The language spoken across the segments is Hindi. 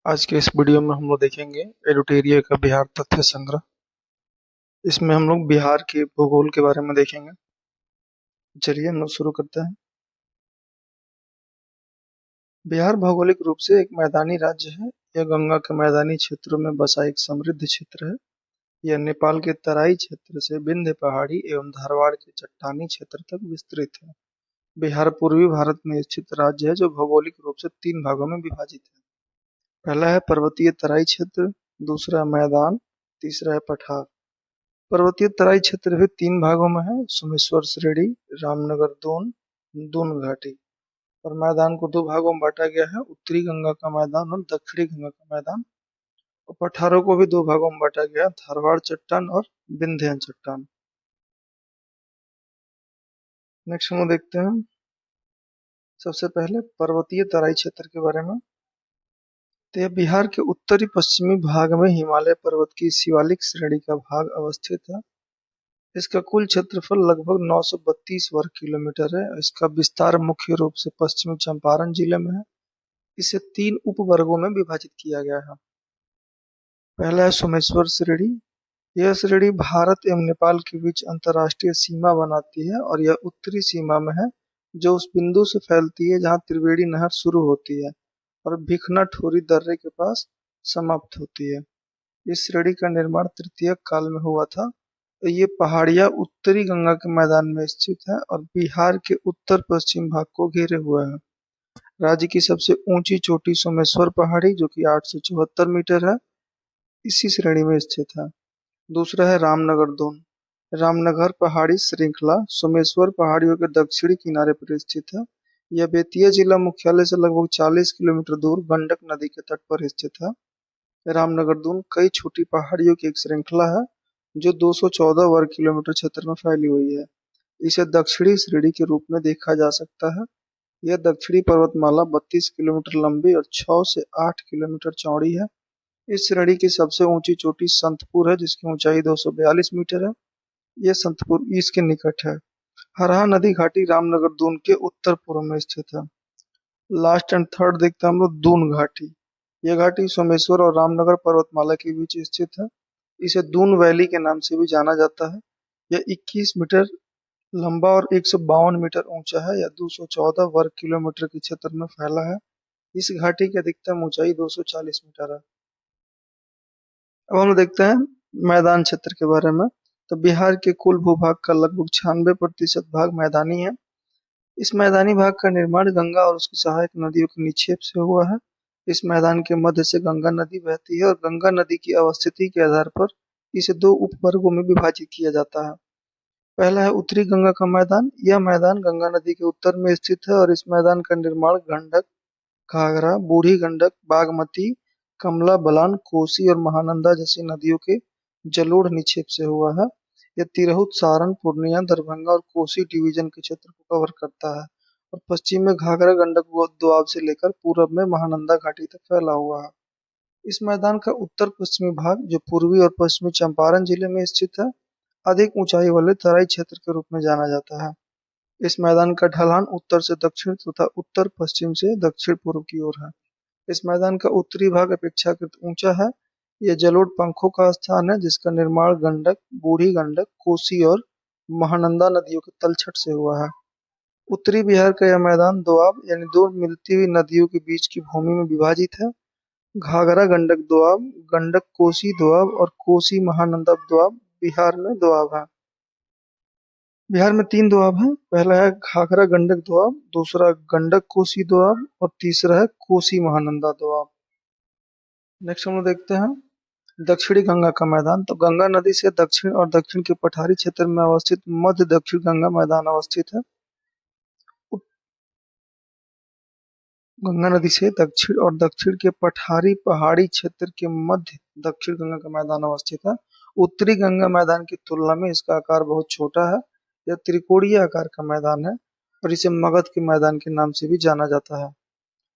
आज के इस वीडियो में हम लोग देखेंगे एडुटेरिया का बिहार तथ्य संग्रह। इसमें हम लोग बिहार के भूगोल के बारे में देखेंगे। चलिए हम लोग शुरू करते हैं। बिहार भौगोलिक रूप से एक मैदानी राज्य है। यह गंगा के मैदानी क्षेत्रों में बसा एक समृद्ध क्षेत्र है। यह नेपाल के तराई क्षेत्र से विंध्य पहाड़ी एवं धारवाड़ के चट्टानी क्षेत्र तक विस्तृत है। बिहार पूर्वी भारत में स्थित राज्य है जो भौगोलिक रूप से 3 भागों में विभाजित है। पहला है पर्वतीय तराई क्षेत्र, दूसरा मैदान, तीसरा है पठार। पर्वतीय तराई क्षेत्र भी 3 भागों में है: सोमेश्वर श्रेणी, रामनगर दोन, दून घाटी। और मैदान को 2 भागों में बांटा गया है: उत्तरी गंगा का मैदान और दक्षिणी गंगा का मैदान। और पठारों को भी 2 भागों में बांटा गया: धारवाड़ चट्टान और विंध्य चट्टान। नेक्स्ट हम लोग देखते हैं सबसे पहले पर्वतीय तराई क्षेत्र के बारे में। तो यह बिहार के उत्तरी पश्चिमी भाग में हिमालय पर्वत की शिवालिक श्रेणी का भाग अवस्थित है। इसका कुल क्षेत्रफल लगभग 932 वर्ग किलोमीटर है। इसका विस्तार मुख्य रूप से पश्चिमी चंपारण जिले में है। इसे 3 उपवर्गों में विभाजित किया गया है। पहला है सोमेश्वर श्रेणी। यह श्रेणी भारत एवं नेपाल के बीच अंतर्राष्ट्रीय सीमा बनाती है और यह उत्तरी सीमा में है, जो उस बिंदु से फैलती है जहां त्रिवेणी नहर शुरू होती है और भिखना ठोरी दर्रे के पास समाप्त होती है। इस श्रेणी का निर्माण तृतीयक काल में हुआ था। तो ये पहाड़ियाँ उत्तरी गंगा के मैदान में स्थित है और बिहार के उत्तर पश्चिम भाग को घेरे हुए है। राज्य की सबसे ऊंची चोटी सोमेश्वर पहाड़ी जो कि 874 मीटर है, इसी श्रेणी में स्थित है। दूसरा है रामनगर दोन। रामनगर पहाड़ी श्रृंखला सोमेश्वर पहाड़ियों के दक्षिणी किनारे पर स्थित है। यह बेतिया जिला मुख्यालय से लगभग 40 किलोमीटर दूर गंडक नदी के तट पर स्थित है। रामनगर दून कई छोटी पहाड़ियों की एक श्रृंखला है जो 214 वर्ग किलोमीटर क्षेत्र में फैली हुई है। इसे दक्षिणी श्रेणी के रूप में देखा जा सकता है। यह दक्षिणी पर्वतमाला 32 किलोमीटर लंबी और 6 से 8 किलोमीटर चौड़ी है। इस श्रेणी की सबसे ऊंची चोटी संतपुर है जिसकी ऊंचाई 242 मीटर है। यह संतपुर ईस्ट के निकट है। हरहा नदी घाटी रामनगर दून के उत्तर पूर्व में स्थित है। लास्ट एंड थर्ड देखते हैं हम लोग दून घाटी। यह घाटी सोमेश्वर और रामनगर पर्वतमाला के बीच स्थित है। इसे दून वैली के नाम से भी जाना जाता है। यह 21 मीटर लंबा और 152 मीटर ऊंचा है। यह 214 वर्ग किलोमीटर के क्षेत्र में फैला है। इस घाटी की अधिकतम ऊंचाई 240 मीटर है। अब हम देखते हैं मैदान क्षेत्र के बारे में। तो बिहार के कुल भूभाग का लगभग 96% भाग मैदानी है। इस मैदानी भाग का निर्माण गंगा और उसकी सहायक नदियों के निक्षेप से हुआ है। इस मैदान के मध्य से गंगा नदी बहती है और गंगा नदी की अवस्थिति के आधार पर इसे 2 उपवर्गों में विभाजित किया जाता है। पहला है उत्तरी गंगा का मैदान। यह मैदान गंगा नदी के उत्तर में स्थित है और इस मैदान का निर्माण गंडक, घाघरा, बूढ़ी गंडक, बागमती, कमला बलान, कोसी और महानंदा जैसी नदियों के जलोढ़ निक्षेप से हुआ है। यह तिरहुत, सारण, पूर्णिया, दरभंगा और कोसी डिवीजन के क्षेत्र को कवर करता है और पश्चिम में घाघरा गंडक दोआब से लेकर पूरब में महानंदा घाटी तक फैला हुआ है। इस मैदान का उत्तर पश्चिमी भाग जो पूर्वी और पश्चिमी चंपारण जिले में स्थित है, अधिक ऊंचाई वाले तराई क्षेत्र के रूप में जाना जाता है। इस मैदान का ढलान उत्तर से दक्षिण तथा उत्तर पश्चिम से दक्षिण पूर्व की ओर है। इस मैदान का उत्तरी भाग अपेक्षाकृत ऊंचा है। यह जलोढ़ पंखों का स्थान है जिसका निर्माण गंडक, बूढ़ी गंडक, कोसी और महानंदा नदियों के तलछट से हुआ है। उत्तरी बिहार का यह मैदान दोआब यानी 2 मिलती हुई नदियों के बीच की भूमि में विभाजित है। घाघरा गंडक दोआब, गंडक कोसी दोआब और कोसी महानंदा दोआब बिहार में दोआब है। बिहार में 3 दोआब हैं। पहला है घाघरा गंडक दोआब, दूसरा गंडक कोसी दोआब और तीसरा है कोसी महानंदा दोआब। नेक्स्ट हम लोग देखते हैं दक्षिणी गंगा का मैदान। तो गंगा नदी से दक्षिण और दक्षिण के पठारी क्षेत्र में अवस्थित मध्य दक्षिण गंगा मैदान अवस्थित है। गंगा नदी से दक्षिण और दक्षिण के पठारी पहाड़ी क्षेत्र के मध्य दक्षिण गंगा का मैदान अवस्थित है। उत्तरी गंगा मैदान की तुलना में इसका आकार बहुत छोटा है। यह त्रिकोणीय आकार का मैदान है और इसे मगध के मैदान के नाम से भी जाना जाता है।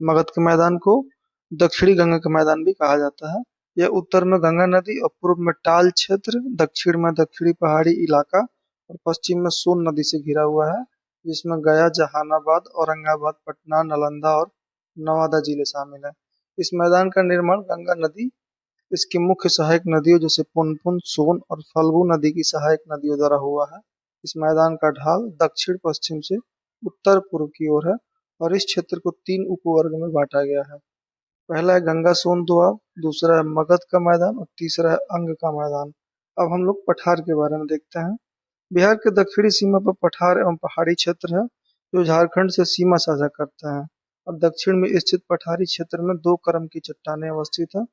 मगध के मैदान को दक्षिणी गंगा का मैदान भी कहा जाता है। यह उत्तर में गंगा नदी और पूर्व में टाल क्षेत्र, दक्षिण में दक्षिणी पहाड़ी इलाका और पश्चिम में सोन नदी से घिरा हुआ है, जिसमें गया, जहानाबाद, औरंगाबाद, पटना, नालंदा और नवादा जिले शामिल हैं। इस मैदान का निर्माण गंगा नदी, इसकी मुख्य सहायक नदियों जैसे पुनपुन, सोन और फल्गु नदी की सहायक नदियों द्वारा हुआ है। इस मैदान का ढाल दक्षिण पश्चिम से उत्तर पूर्व की ओर है और इस क्षेत्र को 3 उपवर्ग में बांटा गया है। पहला है गंगा सोन दोआब, दूसरा है मगध का मैदान और तीसरा है अंग का मैदान। अब हम लोग पठार के बारे में देखते हैं। बिहार के दक्षिणी सीमा पर पठार एवं पहाड़ी क्षेत्र है जो झारखंड से सीमा साझा करते हैं। और दक्षिण में स्थित पठारी क्षेत्र में 2 क्रम की चट्टानें अवस्थित है।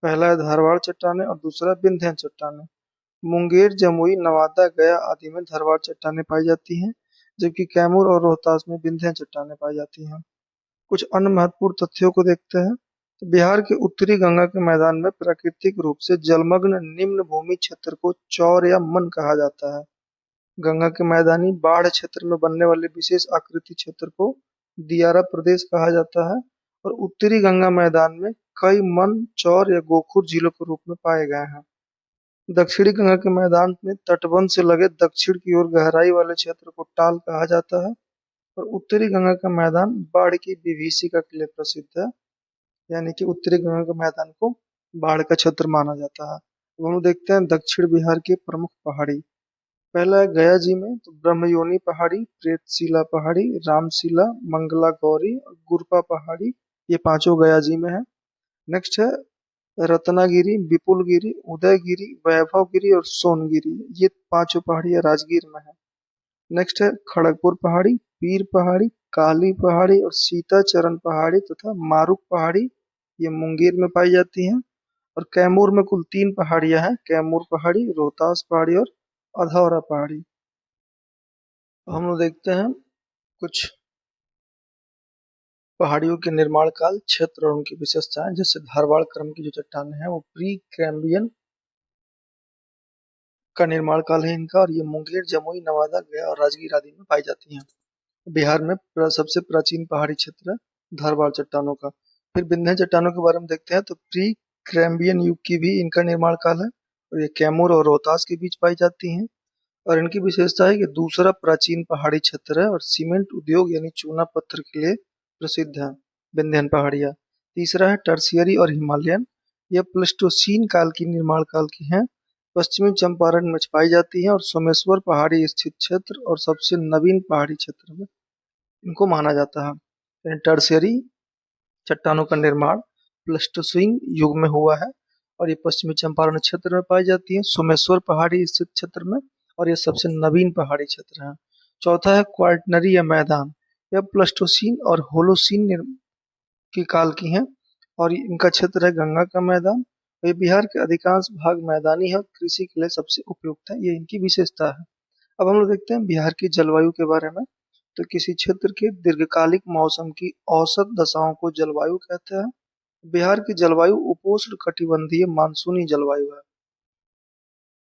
पहला है धारवाड़ चट्टानें और दूसरा विंध्य चट्टानें। मुंगेर, जमुई, नवादा, गया आदि में धारवाड़ चट्टानें पाई जाती हैं, जबकि कैमूर और रोहतास में विंध्य चट्टानें पाई जाती हैं। कुछ अन्य महत्वपूर्ण तथ्यों को देखते हैं तो बिहार के उत्तरी गंगा के मैदान में प्राकृतिक रूप से जलमग्न निम्न भूमि क्षेत्र को चौर या मन कहा जाता है। गंगा के मैदानी बाढ़ क्षेत्र में बनने वाले विशेष आकृति क्षेत्र को दियारा प्रदेश कहा जाता है और उत्तरी गंगा मैदान में कई मन, चौर या गोखुर झीलों के रूप में पाए गए हैं। दक्षिणी गंगा के मैदान में तटबंध से लगे दक्षिण की ओर गहराई वाले क्षेत्र को टाल कहा जाता है और उत्तरी गंगा का मैदान बाढ़ की विभीषिका के लिए प्रसिद्ध है। यानी कि उत्तरी गंगा के मैदान को बाढ़ का क्षेत्र माना जाता है। अब हम लोग देखते हैं दक्षिण बिहार की प्रमुख पहाड़ी। पहला है गया जी में तो ब्रह्मयोनी पहाड़ी, प्रेतशिला पहाड़ी, रामशिला, मंगला गौरी और गुरपा पहाड़ी, ये पांचों गया जी में है। नेक्स्ट है रत्नागिरी, विपुलगिरी, उदयगिरी, वैभवगिरी और सोनगिरी, ये पांचों पहाड़ियां राजगीर में है। नेक्स्ट है खड़गपुर पहाड़ी, पीर पहाड़ी, काली पहाड़ी और सीताचरण पहाड़ी तथा मारुक पहाड़ी, ये मुंगेर में पाई जाती हैं। और कैमूर में कुल 3 पहाड़ियां हैं, कैमूर पहाड़ी, रोहतास पहाड़ी और अधौरा पहाड़ी। हम लोग देखते हैं कुछ पहाड़ियों के निर्माण काल, क्षेत्र और उनकी विशेषताएं। जैसे धारवाड़ क्रम की जो चट्टानें हैं वो प्री कैम्बियन का निर्माण काल है इनका और ये मुंगेर, जमुई, नवादा, गया और राजगीर आदि में पाई जाती हैं। बिहार में सबसे प्राचीन पहाड़ी क्षेत्र है धारवाड़ चट्टानों का। फिर विंध्य चट्टानों के बारे में देखते हैं तो प्री कैम्बियन युग की भी इनका निर्माण काल है और ये कैमूर और रोहतास के बीच पाई जाती हैं। और इनकी विशेषता है कि दूसरा प्राचीन पहाड़ी क्षेत्र है और सीमेंट उद्योग यानी चूना पत्थर के लिए प्रसिद्ध है विंध्यन पहाड़ियाँ। तीसरा है टर्शियरी और हिमालयन, यह प्लेस्टोसीन काल की निर्माण काल की हैं, पश्चिमी चंपारण में पाई जाती है और सोमेश्वर पहाड़ी स्थित क्षेत्र और सबसे नवीन पहाड़ी क्षेत्र में इनको माना जाता है। यानी टर्शियरी चट्टानों का निर्माण प्लेस्टोसीन युग में हुआ है और ये पश्चिमी चंपारण क्षेत्र में पाई जाती है, सोमेश्वर पहाड़ी स्थित क्षेत्र में, और ये सबसे नवीन पहाड़ी क्षेत्र है। चौथा है क्वार्टनरी या मैदान, यह प्लेस्टोसीन और होलोसीन की काल की हैं और इनका क्षेत्र है गंगा का मैदान। ये बिहार के अधिकांश भाग मैदानी है और कृषि के लिए सबसे उपयुक्त है, ये इनकी विशेषता है। अब हम लोग देखते हैं बिहार की जलवायु के बारे में। तो किसी क्षेत्र के दीर्घकालिक मौसम की औसत दशाओं को जलवायु कहते हैं। बिहार की जलवायु उपोष्ण कटिबंधीय मानसूनी जलवायु है।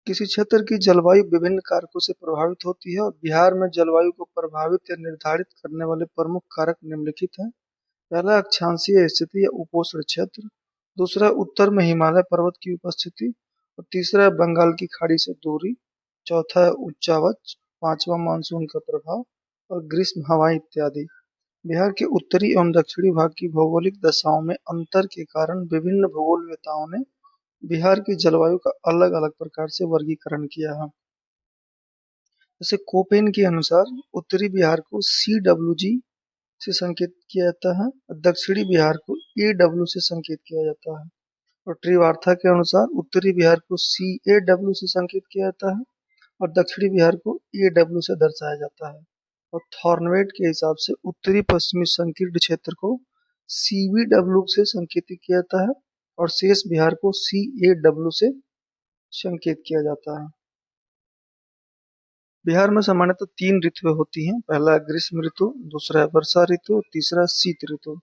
किसी क्षेत्र की जलवायु विभिन्न कारकों से प्रभावित होती है और बिहार में जलवायु को प्रभावित या निर्धारित करने वाले प्रमुख कारक निम्नलिखित हैं। पहला अक्षांशीय स्थिति या उपोष्ण क्षेत्र, दूसरा उत्तर में हिमालय पर्वत की उपस्थिति और तीसरा है बंगाल की खाड़ी से दूरी, चौथा है उच्चावच, पांचवा मानसून का प्रभाव और ग्रीष्म हवाएं इत्यादि। बिहार के उत्तरी एवं दक्षिणी भाग की भौगोलिक दशाओं में अंतर के कारण विभिन्न भूगोलवेताओं ने बिहार की जलवायु का अलग अलग प्रकार से वर्गीकरण किया है। जैसे कोपेन के अनुसार उत्तरी बिहार को CWG से संकेत किया जाता है और दक्षिणी बिहार को AW से संकेत किया जाता है। और ट्रिवार्था के अनुसार उत्तरी बिहार को CAW से संकेत किया जाता है और दक्षिणी बिहार को AW से दर्शाया जाता है। और थॉर्नवेट के हिसाब से उत्तरी पश्चिमी संकीर्ण क्षेत्र को CBW से संकेतित किया जाता है और शेष बिहार को CAW से संकेत किया जाता है। बिहार में सामान्यतः 3 ऋतुएं होती हैं, पहला है ग्रीष्म ऋतु, दूसरा है वर्षा ऋतु और तीसरा शीत ऋतु।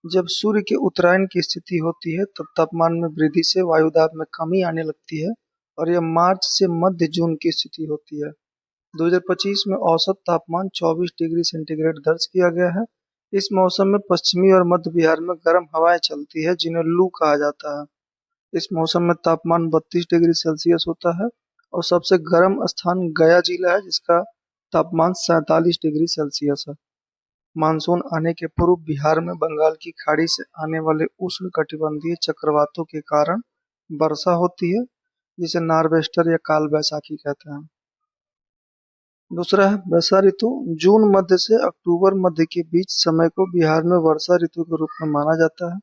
जब सूर्य के उत्तरायण की स्थिति होती है तब तापमान में वृद्धि से वायुदाब में कमी आने लगती है और यह मार्च से मध्य जून की स्थिति होती है। 2025 में औसत तापमान 24 डिग्री सेंटीग्रेड दर्ज किया गया है। इस मौसम में पश्चिमी और मध्य बिहार में गर्म हवाएं चलती है जिन्हें लू कहा जाता है। इस मौसम में तापमान 32 डिग्री सेल्सियस होता है और सबसे गर्म स्थान गया जिला है जिसका तापमान 47 डिग्री सेल्सियस है। मानसून आने के पूर्व बिहार में बंगाल की खाड़ी से आने वाले उष्णकटिबंधीय चक्रवातों के कारण वर्षा होती है, जिसे नार्वेस्टर या काल बैसाखी कहते हैं। दूसरा है वर्षा ऋतु। जून मध्य से अक्टूबर मध्य के बीच समय को बिहार में वर्षा ऋतु के रूप में माना जाता है।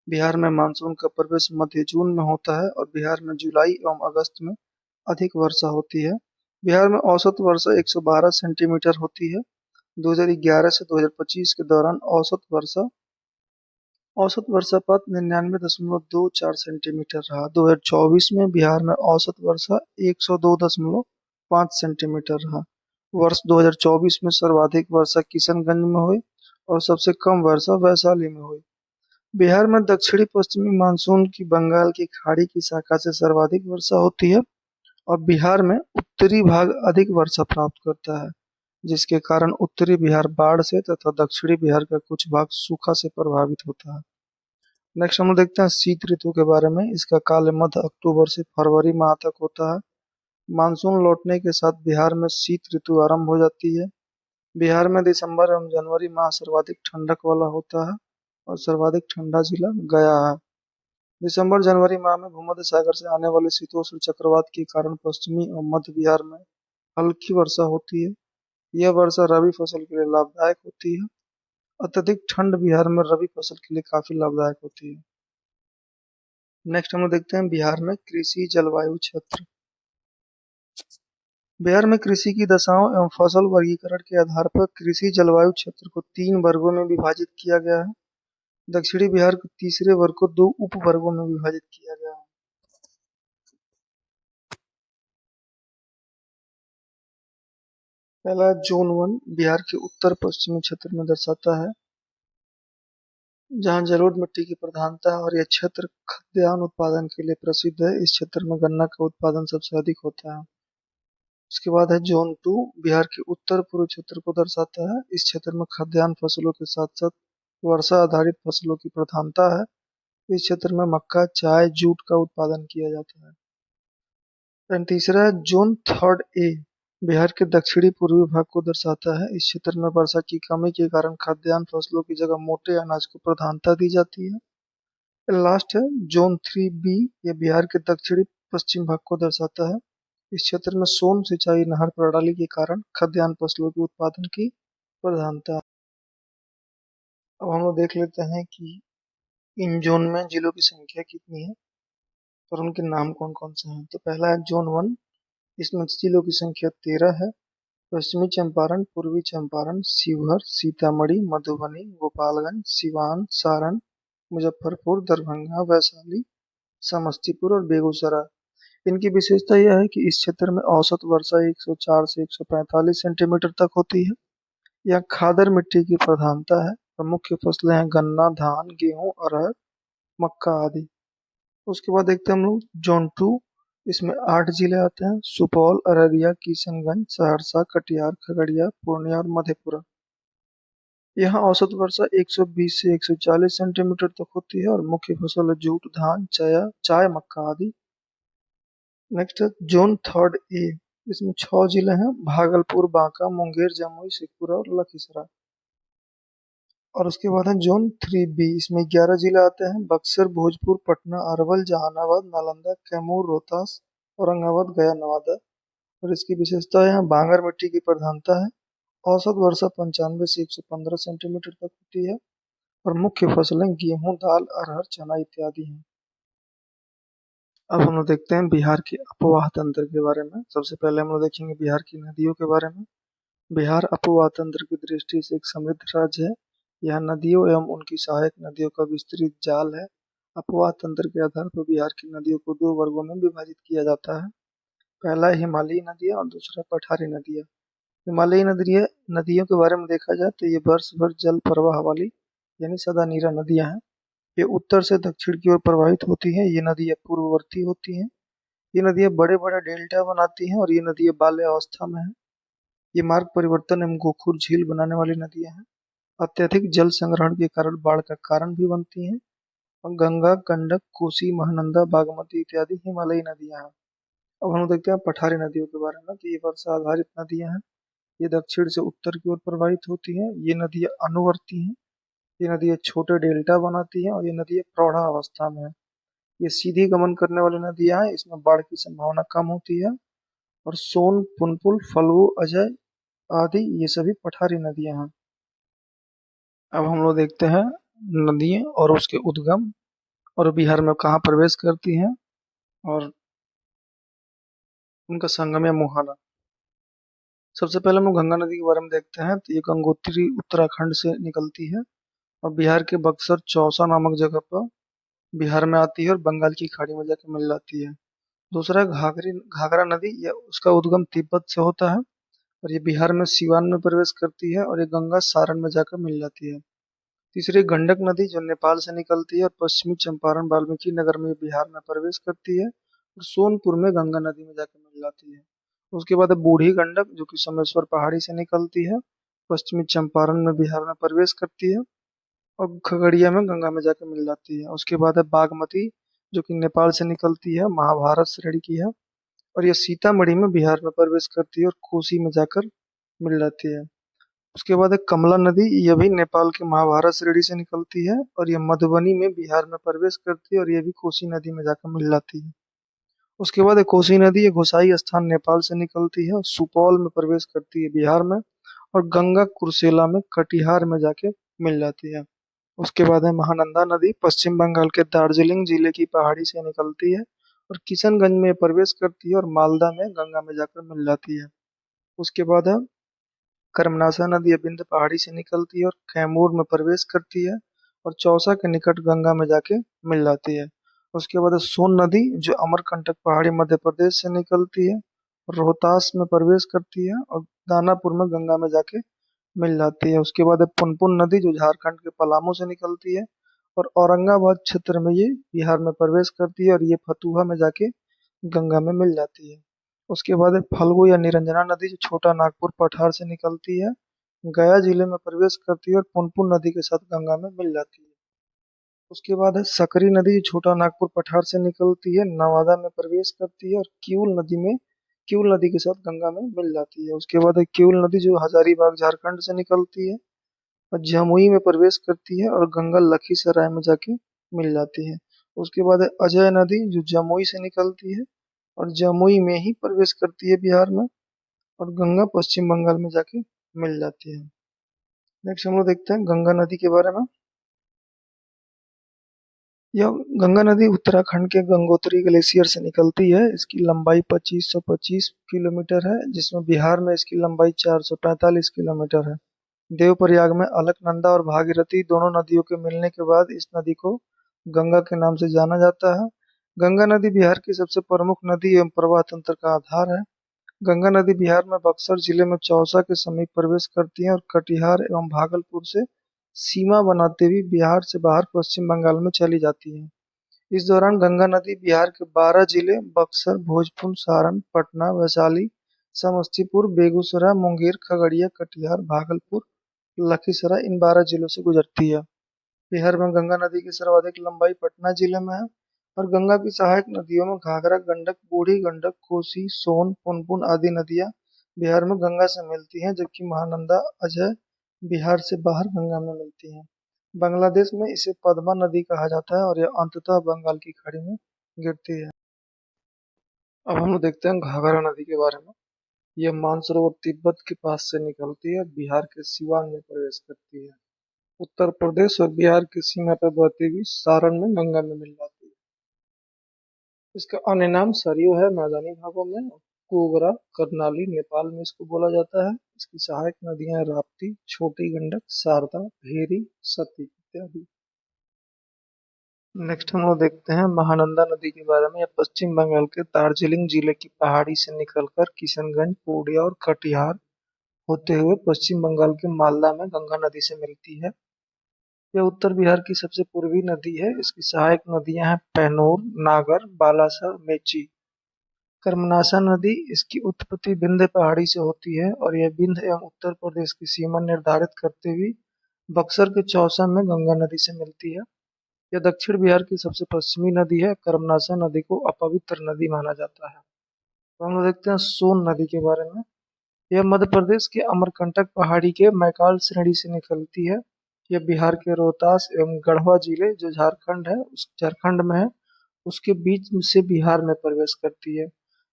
बिहार में मानसून का प्रवेश मध्य जून में होता है और बिहार में जुलाई एवं अगस्त में अधिक वर्षा होती है। बिहार में औसत वर्षा 112 सेंटीमीटर होती है। 2011 से 2025 के दौरान औसत वर्षापात 99.24 सेंटीमीटर रहा। 2024 में बिहार में औसत वर्षा 102.5 सेंटीमीटर रहा। वर्ष 2024 में सर्वाधिक वर्षा किशनगंज में हुई और सबसे कम वर्षा वैशाली में हुई। बिहार में दक्षिणी पश्चिमी मानसून की बंगाल की खाड़ी की शाखा से सर्वाधिक वर्षा होती है और बिहार में उत्तरी भाग अधिक वर्षा प्राप्त करता है, जिसके कारण उत्तरी बिहार बाढ़ से तथा दक्षिणी बिहार का कुछ भाग सूखा से प्रभावित होता है। नेक्स्ट हम लोग देखते हैं शीत ऋतु के बारे में। इसका काल मध्य अक्टूबर से फरवरी माह तक होता है। मानसून लौटने के साथ बिहार में शीत ऋतु आरंभ हो जाती है। बिहार में दिसंबर एवं जनवरी माह सर्वाधिक ठंडक वाला होता है और सर्वाधिक ठंडा जिला गया है। दिसंबर जनवरी माह में भूमध्य सागर से आने वाले शीतोष्ण चक्रवात के कारण पश्चिमी एवं मध्य बिहार में हल्की वर्षा होती है। यह वर्षा रबी फसल के लिए लाभदायक होती है। अत्यधिक ठंड बिहार में रबी फसल के लिए काफी लाभदायक होती है। नेक्स्ट हम लोग देखते हैं बिहार में कृषि जलवायु क्षेत्र। बिहार में कृषि की दशाओं एवं फसल वर्गीकरण के आधार पर कृषि जलवायु क्षेत्र को 3 वर्गों में विभाजित किया गया है। दक्षिणी बिहार के तीसरे वर्ग को 2 उप वर्गों में विभाजित किया गया है। पहला जोन 1 बिहार के उत्तर पश्चिमी क्षेत्र में दर्शाता है, जहाँ जलोढ़ मिट्टी की प्रधानता है और यह क्षेत्र खाद्यान्न उत्पादन के लिए प्रसिद्ध है। इस क्षेत्र में गन्ना का उत्पादन सबसे अधिक होता है। उसके बाद है जोन 2 बिहार के उत्तर पूर्व क्षेत्र को दर्शाता है। इस क्षेत्र में खाद्यान्न फसलों के साथ साथ वर्षा आधारित फसलों की प्रधानता है। इस क्षेत्र में मक्का, चाय, जूट का उत्पादन किया जाता है। एंड तीसरा है जोन 3 ए बिहार के दक्षिणी पूर्वी भाग को दर्शाता है। इस क्षेत्र में वर्षा की कमी के कारण खाद्यान्न फसलों की जगह मोटे अनाज को प्रधानता दी जाती है। लास्ट है जोन 3 बी, ये बिहार के दक्षिणी पश्चिम भाग को दर्शाता है। इस क्षेत्र में सोन सिंचाई नहर प्रणाली के कारण खाद्यान्न फसलों के उत्पादन की प्रधानता है। अब हम लोग देख लेते हैं कि इन जोन में जिलों की संख्या कितनी है और उनके नाम कौन कौन से हैं। तो पहला है जोन 1, इसमें जिलों की संख्या 13 है। पश्चिमी चंपारण, पूर्वी चंपारण, शिवहर, सीतामढ़ी, मधुबनी, गोपालगंज, सिवान, सारण, मुजफ्फरपुर, दरभंगा, वैशाली, समस्तीपुर और बेगूसराय। इनकी विशेषता यह है कि इस क्षेत्र में औसत वर्षा 104 से 145 सेंटीमीटर तक होती है। यहाँ खादर मिट्टी की प्रधानता है और मुख्य फसलें हैं गन्ना, धान, गेहूं, अरहर, मक्का आदि। उसके बाद देखते हैं हम लोग जोन 2, इसमें 8 जिले आते हैं: सुपौल, अररिया, किशनगंज, सहरसा, कटिहार, खगड़िया, पूर्णिया और मधेपुरा। यहाँ औसत वर्षा 120 से 140 सेंटीमीटर तक होती है और मुख्य फसल है जूट, धान, चाय, मक्का आदि। नेक्स्ट है जोन 3 ए, इसमें 6 जिले हैं: भागलपुर, बांका, मुंगेर, जमुई, शेखपुरा और लखीसराय। और उसके बाद है जोन 3 बी, इसमें 11 जिले आते हैं: बक्सर, भोजपुर, पटना, अरवल, जहानाबाद, नालंदा, कैमूर, रोहतास, औरंगाबाद, गया, नवादा। और इसकी विशेषता यहाँ बांगर मिट्टी की प्रधानता है। औसत वर्षा 95 से 115 सेंटीमीटर तक होती है और मुख्य फसलें गेहूं, दाल, अरहर, चना इत्यादि हैं। अब हम लोग देखते हैं बिहार के अपवाह तंत्र के बारे में। सबसे पहले हम लोग देखेंगे बिहार की नदियों के बारे में। बिहार अपवाह तंत्र की दृष्टि से एक समृद्ध राज्य है। यहाँ नदियों एवं उनकी सहायक नदियों का विस्तृत जाल है। अपवाह तंत्र के आधार पर बिहार की नदियों को 2 वर्गों में विभाजित किया जाता है। पहला हिमालयी नदियाँ और दूसरा पठारी नदियाँ। हिमालयी नदियों के बारे में देखा जाए तो ये वर्ष भर जल प्रवाह वाली यानी सदा नीरा नदियाँ हैं। ये उत्तर से दक्षिण की ओर प्रवाहित होती हैं। ये नदियाँ पूर्ववर्ती होती हैं। ये नदियाँ बड़े बड़े डेल्टा बनाती हैं और ये नदियाँ बाल्य अवस्था में हैं। ये मार्ग परिवर्तन एवं गोखुर झील बनाने वाली नदियाँ हैं। अत्यधिक जल संग्रहण के कारण बाढ़ का कारण भी बनती हैं। और गंगा, गंडक, कोसी, महानंदा, बागमती इत्यादि हिमालयी नदियाँ हैं। अब हम देखते हैं पठारी नदियों के बारे में। तो ये वर्षा आधारित नदियाँ हैं। ये दक्षिण से उत्तर की ओर प्रवाहित होती हैं। ये नदियाँ अनुवर्ती हैं। ये नदियाँ छोटे डेल्टा बनाती हैं और ये नदियाँ प्रौढ़ा अवस्था में है। ये सीधी गमन करने वाली नदियाँ हैं, इसमें बाढ़ की संभावना कम होती है। और सोन, पुनपुन, फल्गु, अजय आदि ये सभी पठारी नदियाँ हैं। अब हम लोग देखते हैं नदियाँ और उसके उद्गम और बिहार में कहाँ प्रवेश करती हैं और उनका संगम या मुहाना। सबसे पहले हम लोग गंगा नदी के बारे में देखते हैं। तो ये गंगोत्री उत्तराखंड से निकलती है और बिहार के बक्सर चौसा नामक जगह पर बिहार में आती है और बंगाल की खाड़ी में जाकर मिल जाती है। दूसरा है घाघरा नदी, या उसका उद्गम तिब्बत से होता है और ये बिहार में सिवान में प्रवेश करती है और ये गंगा सारण में जाकर मिल जाती है। तीसरी गंडक नदी जो नेपाल से निकलती है और पश्चिमी चंपारण वाल्मीकि नगर में बिहार में प्रवेश करती है और सोनपुर में गंगा नदी में जाकर मिल जाती है। उसके बाद है बूढ़ी गंडक जो कि सोमेश्वर पहाड़ी से निकलती है, पश्चिमी चंपारण में बिहार में प्रवेश करती है और खगड़िया में गंगा में जाकर मिल जाती है। उसके बाद है बागमती जो कि नेपाल से निकलती है, महाभारत श्रेणी की है और यह सीतामढ़ी में बिहार में प्रवेश करती है और कोसी में जाकर मिल जाती है। उसके बाद है कमला नदी, यह भी नेपाल के महाभारत श्रेणी से निकलती है और यह मधुबनी में बिहार में प्रवेश करती है और यह भी कोसी नदी में जाकर मिल जाती है। उसके बाद है कोसी नदी, ये गोसाई स्थान नेपाल से निकलती है और सुपौल में प्रवेश करती है बिहार में और गंगा कुर्सेला में कटिहार में जाके मिल जाती है। उसके बाद है महानंदा नदी, पश्चिम बंगाल के दार्जिलिंग जिले की पहाड़ी से निकलती है और किशनगंज में प्रवेश करती है और मालदा में गंगा में जाकर मिल जाती है। उसके बाद है कर्मनाशा नदी, विंध्य पहाड़ी से निकलती है और कैमूर में प्रवेश करती है और चौसा के निकट गंगा में जाके मिल जाती है। उसके बाद है सोन नदी जो अमरकंटक पहाड़ी मध्य प्रदेश से निकलती है, रोहतास में प्रवेश करती है और दानापुर में गंगा में जाके मिल जाती है। उसके बाद है पुनपुन नदी जो झारखंड के पलामू से निकलती है और औरंगाबाद क्षेत्र में ये बिहार में प्रवेश करती है और ये फतुहा में जाके गंगा में मिल जाती है। उसके बाद है फल्गु या निरंजना नदी जो छोटा नागपुर पठार से निकलती है, गया जिले में प्रवेश करती है और पुनपुन नदी के साथ गंगा में मिल जाती है। उसके बाद है सकरी नदी जो छोटा नागपुर पठार से निकलती है, नवादा में प्रवेश करती है और क्यूल नदी के साथ गंगा में मिल जाती है। उसके बाद है क्यूल नदी जो हजारीबाग झारखंड से निकलती है और जमुई में प्रवेश करती है और गंगा लखीसराय में जाके मिल जाती है। उसके बाद है अजय नदी जो जमुई से निकलती है और जमुई में ही प्रवेश करती है बिहार में और गंगा पश्चिम बंगाल में जाके मिल जाती है। नेक्स्ट हम लोग देखते हैं गंगा नदी के बारे में। यह गंगा नदी उत्तराखंड के गंगोत्री ग्लेशियर से निकलती है। इसकी लंबाई 2525 किलोमीटर है, जिसमें बिहार में इसकी लंबाई 445 किलोमीटर है। देवप्रयाग में अलकनंदा और भागीरथी दोनों नदियों के मिलने के बाद इस नदी को गंगा के नाम से जाना जाता है। गंगा नदी बिहार की सबसे प्रमुख नदी एवं प्रवाह तंत्र का आधार है। गंगा नदी बिहार में बक्सर जिले में चौसा के समीप प्रवेश करती है और कटिहार एवं भागलपुर से सीमा बनाते हुए बिहार से बाहर पश्चिम बंगाल में चली जाती है। इस दौरान गंगा नदी बिहार के 12 जिले बक्सर, भोजपुर, सारण, पटना, वैशाली, समस्तीपुर, बेगूसराय, मुंगेर, खगड़िया, कटिहार, भागलपुर, लखीसराय इन 12 जिलों से गुजरती है। बिहार में गंगा नदी की सर्वाधिक लंबाई पटना जिले में है और गंगा की सहायक नदियों में घाघरा, गंडक, बूढ़ी गंडक, कोसी, सोन, पुनपुन आदि नदियां बिहार में गंगा से मिलती हैं, जबकि महानंदा, अजय बिहार से बाहर गंगा में मिलती हैं। बांग्लादेश में इसे पद्मा नदी कहा जाता है और यह अंततः बंगाल की खाड़ी में गिरती है। अब हम लोग देखते हैं घाघरा नदी के बारे में। यह मानसरोवर तिब्बत के पास से निकलती है, बिहार के सिवान में प्रवेश करती है, उत्तर प्रदेश और बिहार की सीमा पर बहती हुई सारण में गंगा में मिल जाती है। इसका अन्य नाम सरयू है मैदानी भागों में, कोबरा, करनाली नेपाल में इसको बोला जाता है। इसकी सहायक नदियां हैं राप्ती, छोटी गंडक, शारदा, भेरी, सती इत्यादि। नेक्स्ट हम लोग देखते हैं महानंदा नदी के बारे में। यह पश्चिम बंगाल के दार्जिलिंग जिले की पहाड़ी से निकलकर किशनगंज, पूर्णिया और कटिहार होते हुए पश्चिम बंगाल के मालदा में गंगा नदी से मिलती है। यह उत्तर बिहार की सबसे पूर्वी नदी है। इसकी सहायक नदियां हैं पैनोर, नागर, बालासर, मेची। कर्मनाशा नदी इसकी उत्पत्ति विंध्य पहाड़ी से होती है और यह विंध्य एवं उत्तर प्रदेश की सीमा निर्धारित करते हुए बक्सर के चौसा में गंगा नदी से मिलती है। यह दक्षिण बिहार की सबसे पश्चिमी नदी है। कर्मनाशा नदी को अपवित्र नदी माना जाता है। तो हम लोग देखते हैं सोन नदी के बारे में। यह मध्य प्रदेश के अमरकंटक पहाड़ी के मैकाल श्रेणी से निकलती है। यह बिहार के रोहतास एवं गढ़वा जिले जो झारखंड है उस झारखंड में है उसके बीच से बिहार में प्रवेश करती है।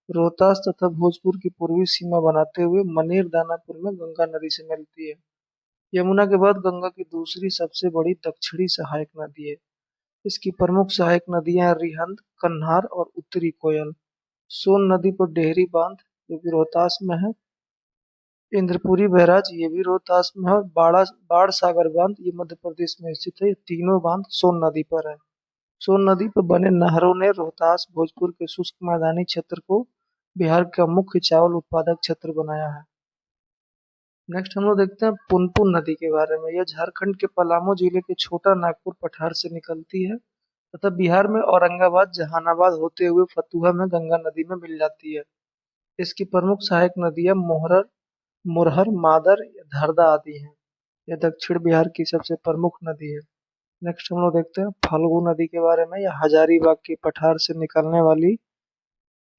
रोहतास तथा भोजपुर की पूर्वी सीमा बनाते हुए मनेर दानापुर में गंगा नदी से मिलती है। यमुना के बाद गंगा की दूसरी सबसे बड़ी दक्षिणी सहायक नदी है। इसकी प्रमुख सहायक नदियां हैं रिहंद, कन्हार और उत्तरी कोयल। सोन नदी पर डेहरी बांध जो कि रोहतास में है, इंद्रपुरी बैराज ये भी रोहतास में है, और बाढ़ सागर बांध ये मध्य प्रदेश में स्थित है। ये तीनों बांध सोन नदी पर है। सोन नदी पर बने नहरों ने रोहतास भोजपुर के शुष्क मैदानी क्षेत्र को बिहार का मुख्य चावल उत्पादक क्षेत्र बनाया है। नेक्स्ट हम लोग देखते हैं पुनपुन नदी के बारे में। यह झारखंड के पलामू जिले के छोटा नागपुर पठार से निकलती है तथा बिहार में औरंगाबाद जहानाबाद होते हुए फतुहा में गंगा नदी में मिल जाती है। इसकी प्रमुख सहायक नदियां मुरहर, मादर, धरदा आदि हैं। यह दक्षिण बिहार की सबसे प्रमुख नदी है। नेक्स्ट हम लोग देखते हैं फल्गु नदी के बारे में। यह हजारीबाग के पठार से निकलने वाली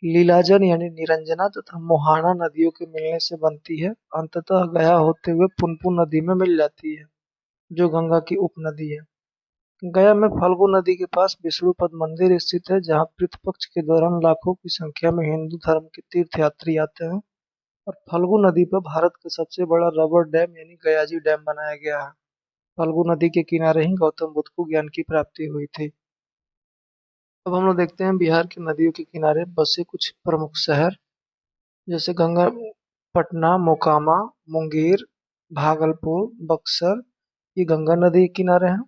लीलाजन यानी निरंजना तथा मोहाना नदियों के मिलने से बनती है। अंततः गया होते हुए पुनपुन नदी में मिल जाती है जो गंगा की उपनदी है। गया में फल्गु नदी के पास विष्णुपद मंदिर स्थित है जहाँ पितृ पक्ष के दौरान लाखों की संख्या में हिंदू धर्म के तीर्थ यात्री आते हैं। और फल्गु नदी पर भारत का सबसे बड़ा रबर डैम यानी गयाजी डैम बनाया गया है। फल्गु नदी के किनारे ही गौतम बुद्ध को ज्ञान की प्राप्ति हुई थी। अब हम लोग देखते हैं बिहार की नदियों के किनारे बसे कुछ प्रमुख शहर जैसे गंगा, पटना, मोकामा, मुंगेर, भागलपुर, बक्सर ये गंगा नदी के किनारे हैं।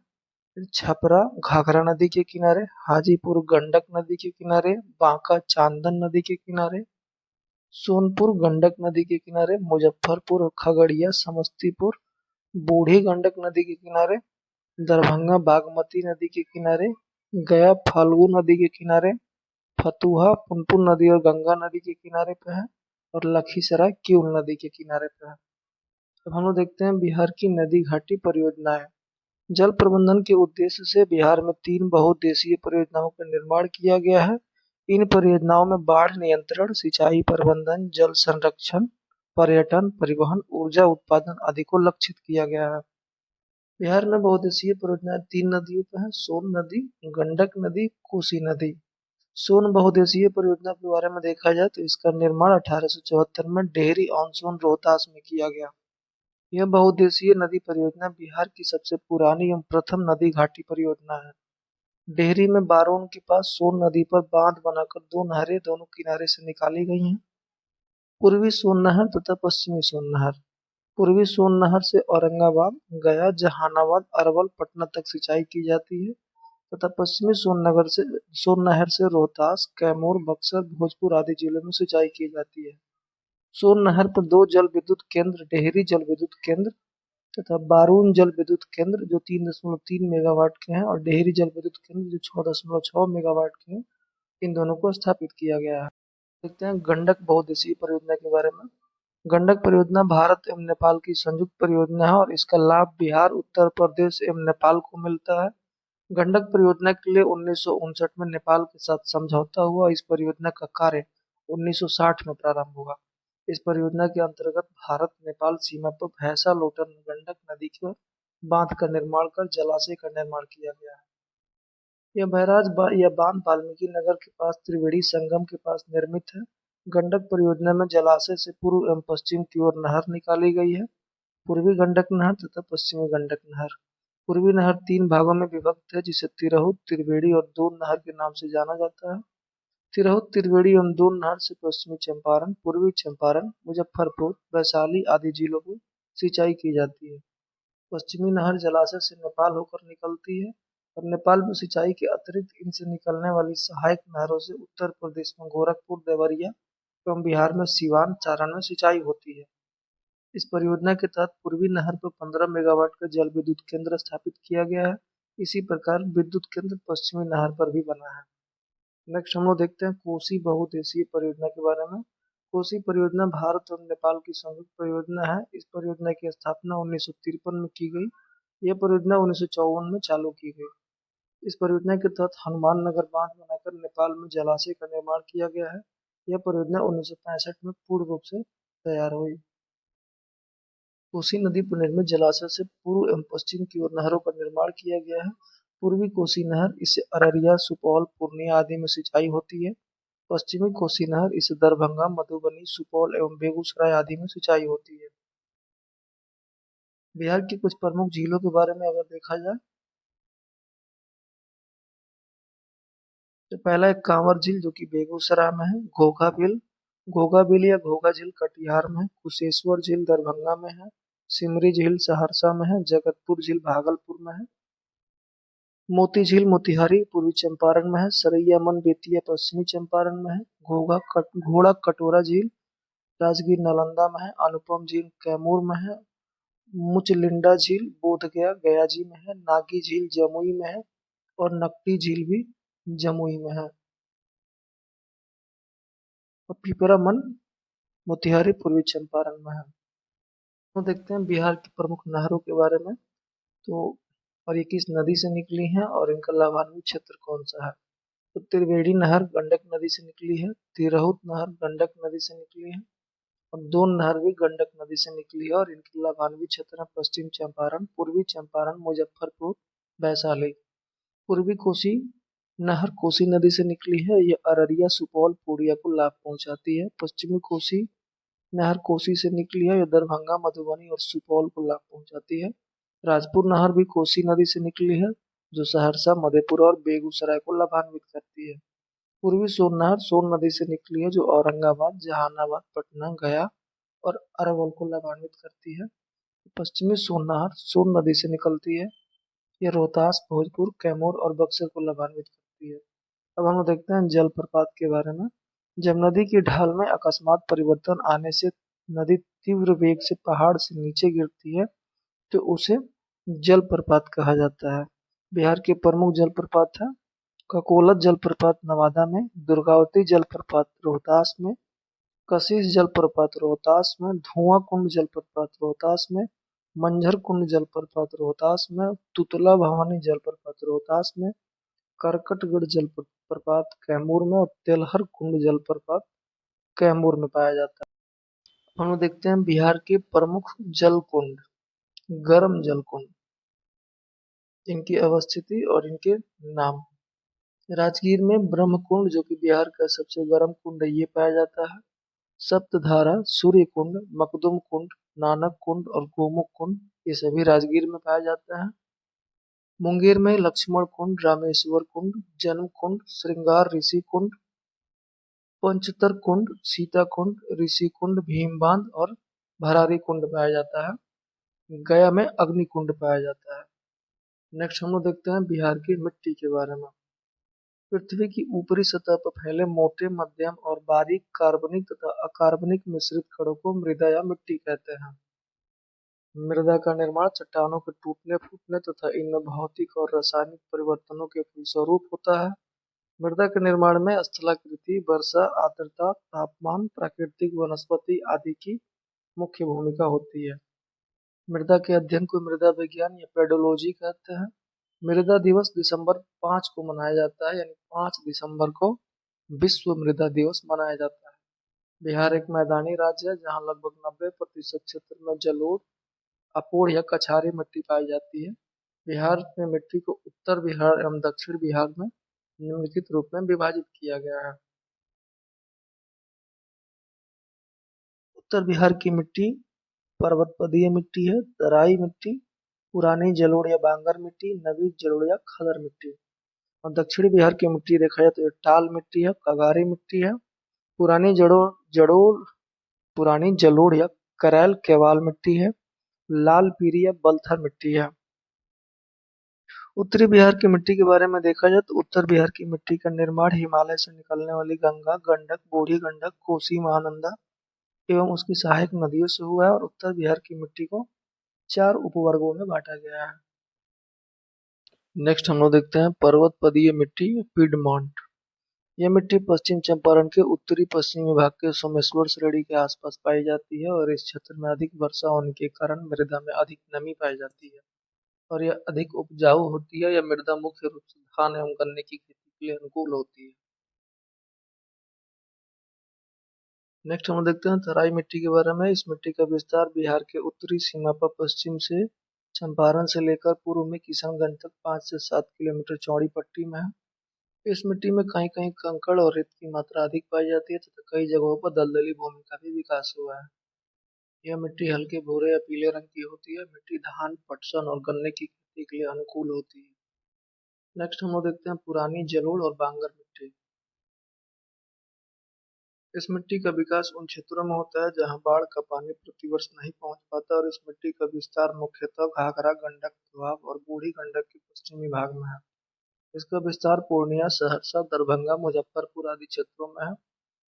फिर छपरा घाघरा नदी के किनारे, हाजीपुर गंडक नदी के किनारे, बांका चांदन नदी के किनारे, सोनपुर गंडक नदी के किनारे, मुजफ्फरपुर खगड़िया समस्तीपुर बूढ़ी गंडक नदी के किनारे, दरभंगा बागमती नदी के किनारे, गया फाल्गु नदी के किनारे, फतुहा पुनपुन नदी और गंगा नदी के किनारे पे है, और लखीसराय किउल नदी के किनारे पे है। अब हम लोग देखते हैं बिहार की नदी घाटी परियोजनाएं। जल प्रबंधन के उद्देश्य से बिहार में 3 बहुउद्देशीय परियोजनाओं का निर्माण किया गया है। इन परियोजनाओं में बाढ़ नियंत्रण, सिंचाई प्रबंधन, जल संरक्षण, पर्यटन, परिवहन, ऊर्जा उत्पादन आदि को लक्षित किया गया है। बिहार में बहुउद्देशीय परियोजनाएं 3 नदियों पर है, सोन नदी, गंडक नदी, कोसी नदी। सोन बहुउद्देशीय परियोजना के बारे में देखा जाए तो इसका निर्माण 1874 में डेहरी ऑन सोन रोहतास में किया गया। यह बहुउद्देशीय नदी परियोजना बिहार की सबसे पुरानी एवं प्रथम नदी घाटी परियोजना है। डेहरी में बारोन के पास सोन नदी पर बांध बनाकर 2 नहरें दोनों किनारे से निकाली गई हैं, पूर्वी सोन नहर तथा पश्चिमी सोन नहर। पूर्वी सोन नहर से औरंगाबाद, गया, जहानाबाद, अरवल, पटना तक सिंचाई की जाती है तथा पश्चिमी सोन नहर से रोहतास, कैमूर, बक्सर, भोजपुर आदि जिलों में सिंचाई की जाती है। सोन नहर पर 2 जल विद्युत केंद्र डेहरी जल विद्युत केंद्र तथा बारून जल विद्युत केंद्र जो 3.3 मेगावाट के हैं और डेहरी जल विद्युत केंद्र जो 6.6 मेगावाट के हैं, इन दोनों को स्थापित किया गया है। देखते हैं गंडक बहुउद्देशीय परियोजना के बारे में। गंडक परियोजना भारत एवं नेपाल की संयुक्त परियोजना है और इसका लाभ बिहार, उत्तर प्रदेश एवं नेपाल को मिलता है। गंडक परियोजना के लिए 1959 में नेपाल के साथ समझौता हुआ। इस परियोजना का कार्य 1960 में प्रारंभ हुआ। इस परियोजना के अंतर्गत भारत नेपाल सीमा पर भैंसा लोटन में गंडक नदी के बांध का निर्माण कर जलाशय का निर्माण किया गया है। यह बांध वाल्मीकि नगर के पास त्रिवेणी संगम के पास निर्मित है। गंडक परियोजना में जलाशय से पूर्व एवं पश्चिम की ओर नहर निकाली गई है, पूर्वी गंडक नहर तथा पश्चिमी गंडक नहर। पूर्वी नहर 3 भागों में विभक्त है जिसे तिरहुत, त्रिवेणी और दून नहर के नाम से जाना जाता है। तिरहुत, त्रिवेणी एवं दून नहर से पश्चिमी चंपारण, पूर्वी चंपारण, मुजफ्फरपुर, वैशाली आदि जिलों को सिंचाई की जाती है। पश्चिमी नहर जलाशय से नेपाल होकर निकलती है और नेपाल में सिंचाई के अतिरिक्त इनसे निकलने वाली सहायक नहरों से उत्तर प्रदेश में गोरखपुर, देवरिया एवं बिहार में सीवान, सारण में सिंचाई होती है। इस परियोजना के तहत पूर्वी नहर पर 15 मेगावाट का जल विद्युत केंद्र स्थापित किया गया है। इसी प्रकार विद्युत केंद्र पश्चिमी नहर पर भी बना है। नेक्स्ट हम लोग देखते हैं कोसी बहुउद्देशीय परियोजना के बारे में। कोसी परियोजना भारत और नेपाल की संयुक्त परियोजना है। इस परियोजना की स्थापना 1953 में की गई। यह परियोजना 1954 में चालू की गई। इस परियोजना के तहत हनुमान नगर बांध बनाकर नेपाल में जलाशय का निर्माण किया गया है। यह परियोजना 1965 में पूर्ण रूप से तैयार हुई। कोसी नदी पर निर्मित जलाशय से पूर्व एवं पश्चिम की ओर नहरों का निर्माण किया गया है। पूर्वी कोसी नहर इससे अररिया, सुपौल, पूर्णिया आदि में सिंचाई होती है। पश्चिमी कोसी नहर इससे दरभंगा, मधुबनी, सुपौल एवं बेगूसराय आदि में सिंचाई होती है। बिहार की कुछ प्रमुख झीलों के बारे में अगर देखा जाए तो पहला एक कांवर झील जो कि बेगूसराय में है, घोघा बिल या घोघा झील कटिहार में है, कुशेश्वर झील दरभंगा में है, सिमरी झील सहरसा में है, जगतपुर झील भागलपुर में है, मोती झील मोतिहारी पूर्वी चंपारण में है, सरैया मन बेतिया पश्चिमी चंपारण में है, घोड़ा कटोरा झील राजगीर नालंदा में है, अनुपम झील कैमूर में है, मुचलिंडा झील बोधगया गया जी में है, नागी झील जमुई में है और नकटी झील भी जमुई में है और पिपरा मन मोतिहारी पूर्वी चंपारण में है। तो देखते हैं बिहार की प्रमुख नहरों के बारे में। तो और ये किस नदी से निकली हैं और इनका लाभान्वित क्षेत्र कौन सा है। तो त्रिवेणी नहर गंडक नदी से निकली है, तिरहुत नहर गंडक नदी से निकली है और दोन नहर भी गंडक नदी से निकली है और इनके लाभान्वित क्षेत्र है पश्चिम चंपारण, पूर्वी चंपारण, मुजफ्फरपुर, वैशाली। पूर्वी कोसी नहर कोसी नदी से निकली है, यह अररिया, सुपौल, पूर्णिया को लाभ पहुंचाती है। पश्चिमी कोसी नहर कोसी से निकली है, यह दरभंगा, मधुबनी और सुपौल को लाभ पहुंचाती है। राजपुर नहर भी कोसी नदी से निकली है, जो सहरसा, मधेपुरा और बेगूसराय को लाभान्वित करती है। पूर्वी सोन नहर सोन नदी से निकली है, जो औरंगाबाद, जहानाबाद, पटना, गया और अरवल को लाभान्वित करती है। पश्चिमी सोन नहर सोन नदी से निकलती है, यह रोहतास, भोजपुर, कैमूर और बक्सर को लाभान्वित करती है। अब हम लोग देखते हैं जलप्रपात के बारे में। जब नदी की ढाल में अकस्मात परिवर्तन आने से नदी तीव्र वेग से पहाड़ से नीचे गिरती है तो उसे जलप्रपात कहा जाता है। बिहार के प्रमुख जलप्रपात है ककोलत जलप्रपात नवादा में, दुर्गावती जलप्रपात रोहतास में, कशिश जलप्रपात रोहतास में, धुआं कुंड जलप्रपात रोहतास में, मंझर कुंड जलप्रपात रोहतास में, तुतला भवानी जलप्रपात रोहतास में, करकटगढ़ जलप्रपात कैमूर में और तेलहर कुंड जलप्रपात कैमूर में पाया जाता है। हम लोग देखते हैं बिहार के प्रमुख जल कुंड। गर्म जल कुंड, इनकी अवस्थिति और इनके नाम। राजगीर में ब्रह्म कुंड जो कि बिहार का सबसे गर्म कुंड है ये पाया जाता है। सप्तधारा, सूर्य कुंड, मखदुम कुंड, नानक कुंड और गोमुख कुंड ये सभी राजगीर में पाया जाता है। मुंगेर में लक्ष्मण कुंड, रामेश्वर कुंड, जन्म कुंड, श्रृंगार ऋषि कुंड, पंचतर कुंड, सीता कुंड, ऋषि कुंड, भीम बांध और भरारी कुंड पाया जाता है। गया में अग्नि कुंड पाया जाता है। नेक्स्ट हम लोग देखते हैं बिहार की मिट्टी के बारे में। पृथ्वी की ऊपरी सतह पर फैले मोटे, मध्यम और बारीक कार्बनिक तथा अकार्बनिक मिश्रित कणों को मृदा या मिट्टी कहते हैं। मृदा का निर्माण चट्टानों के टूटने फूटने तथा इनमें भौतिक और रासायनिक परिवर्तनों के फलस्वरूप होता है। मृदा के निर्माण में स्थलाकृति, वर्षा, आर्द्रता, तापमान, प्राकृतिक वनस्पति आदि की मुख्य भूमिका होती है। मृदा के अध्ययन को मृदा विज्ञान या पेडोलॉजी कहते हैं। मृदा दिवस दिसंबर 5 को मनाया जाता है, यानी 5 दिसंबर को विश्व मृदा दिवस मनाया जाता है। बिहार एक मैदानी राज्य है जहाँ लगभग 90% क्षेत्र में जलोढ़, अपोढ़ या कछारी मिट्टी पाई जाती है। बिहार में मिट्टी को उत्तर बिहार एवं दक्षिण बिहार में निम्नलिखित रूप में विभाजित किया गया है। उत्तर बिहार की मिट्टी पर्वतपदीय मिट्टी है, तराई मिट्टी, पुरानी जलोढ़ या बांगर मिट्टी, नवी जलोढ़ या खदर मिट्टी। और दक्षिणी बिहार की मिट्टी देखा जाए तो ये टाल मिट्टी है, कगारी मिट्टी है, पुरानी जड़ों जड़ोल पुरानी जलोढ़ या करैल केवाल मिट्टी है, लाल पीरी या बलथर मिट्टी है। उत्तरी बिहार की मिट्टी के बारे में देखा जाए तो उत्तर बिहार की मिट्टी का निर्माण हिमालय से निकलने वाली गंगा, गंडक, बूढ़ी गंडक, कोसी, महानंदा एवं उसकी सहायक नदियों से हुआ है और उत्तर बिहार की मिट्टी को 4 उपवर्गों में बांटा गया है। नेक्स्ट हम लोग देखते हैं पर्वतपदीय मिट्टी पिडमॉन्ट। यह मिट्टी पश्चिम चंपारण के उत्तरी पश्चिमी भाग के सोमेश्वर श्रेणी के आसपास पाई जाती है और इस क्षेत्र में अधिक वर्षा होने के कारण मृदा में अधिक नमी पाई जाती है और यह अधिक उपजाऊ होती है। यह मृदा मुख्य रूप से धान एवं गन्ने की खेती के लिए अनुकूल होती है। नेक्स्ट हम देखते हैं तराई मिट्टी के बारे में। इस मिट्टी का विस्तार बिहार के उत्तरी सीमा पर पश्चिम से चंपारण से लेकर पूर्व में किशनगंज तक 5 से 7 किलोमीटर चौड़ी पट्टी में है। इस मिट्टी में कहीं कहीं कंकड़ और रेत की मात्रा अधिक पाई जाती है तथा कई जगहों पर दलदली भूमि का भी विकास हुआ है। यह मिट्टी हल्के भूरे या पीले रंग की होती है। मिट्टी धान, पटसन और गन्ने की खेती के लिए अनुकूल होती है। नेक्स्ट हम लोग देखते हैं पुरानी जलोढ़ और बांगर मिट्टी। इस मिट्टी का विकास उन क्षेत्रों में होता है जहां बाढ़ का पानी प्रतिवर्ष नहीं पहुंच पाता और इस मिट्टी का विस्तार मुख्यतः घाघरा, गंडक, दोआब और बूढ़ी गंडक के पश्चिमी भाग में है। इसका विस्तार पूर्णिया, सहरसा, दरभंगा, मुजफ्फरपुर आदि क्षेत्रों में है।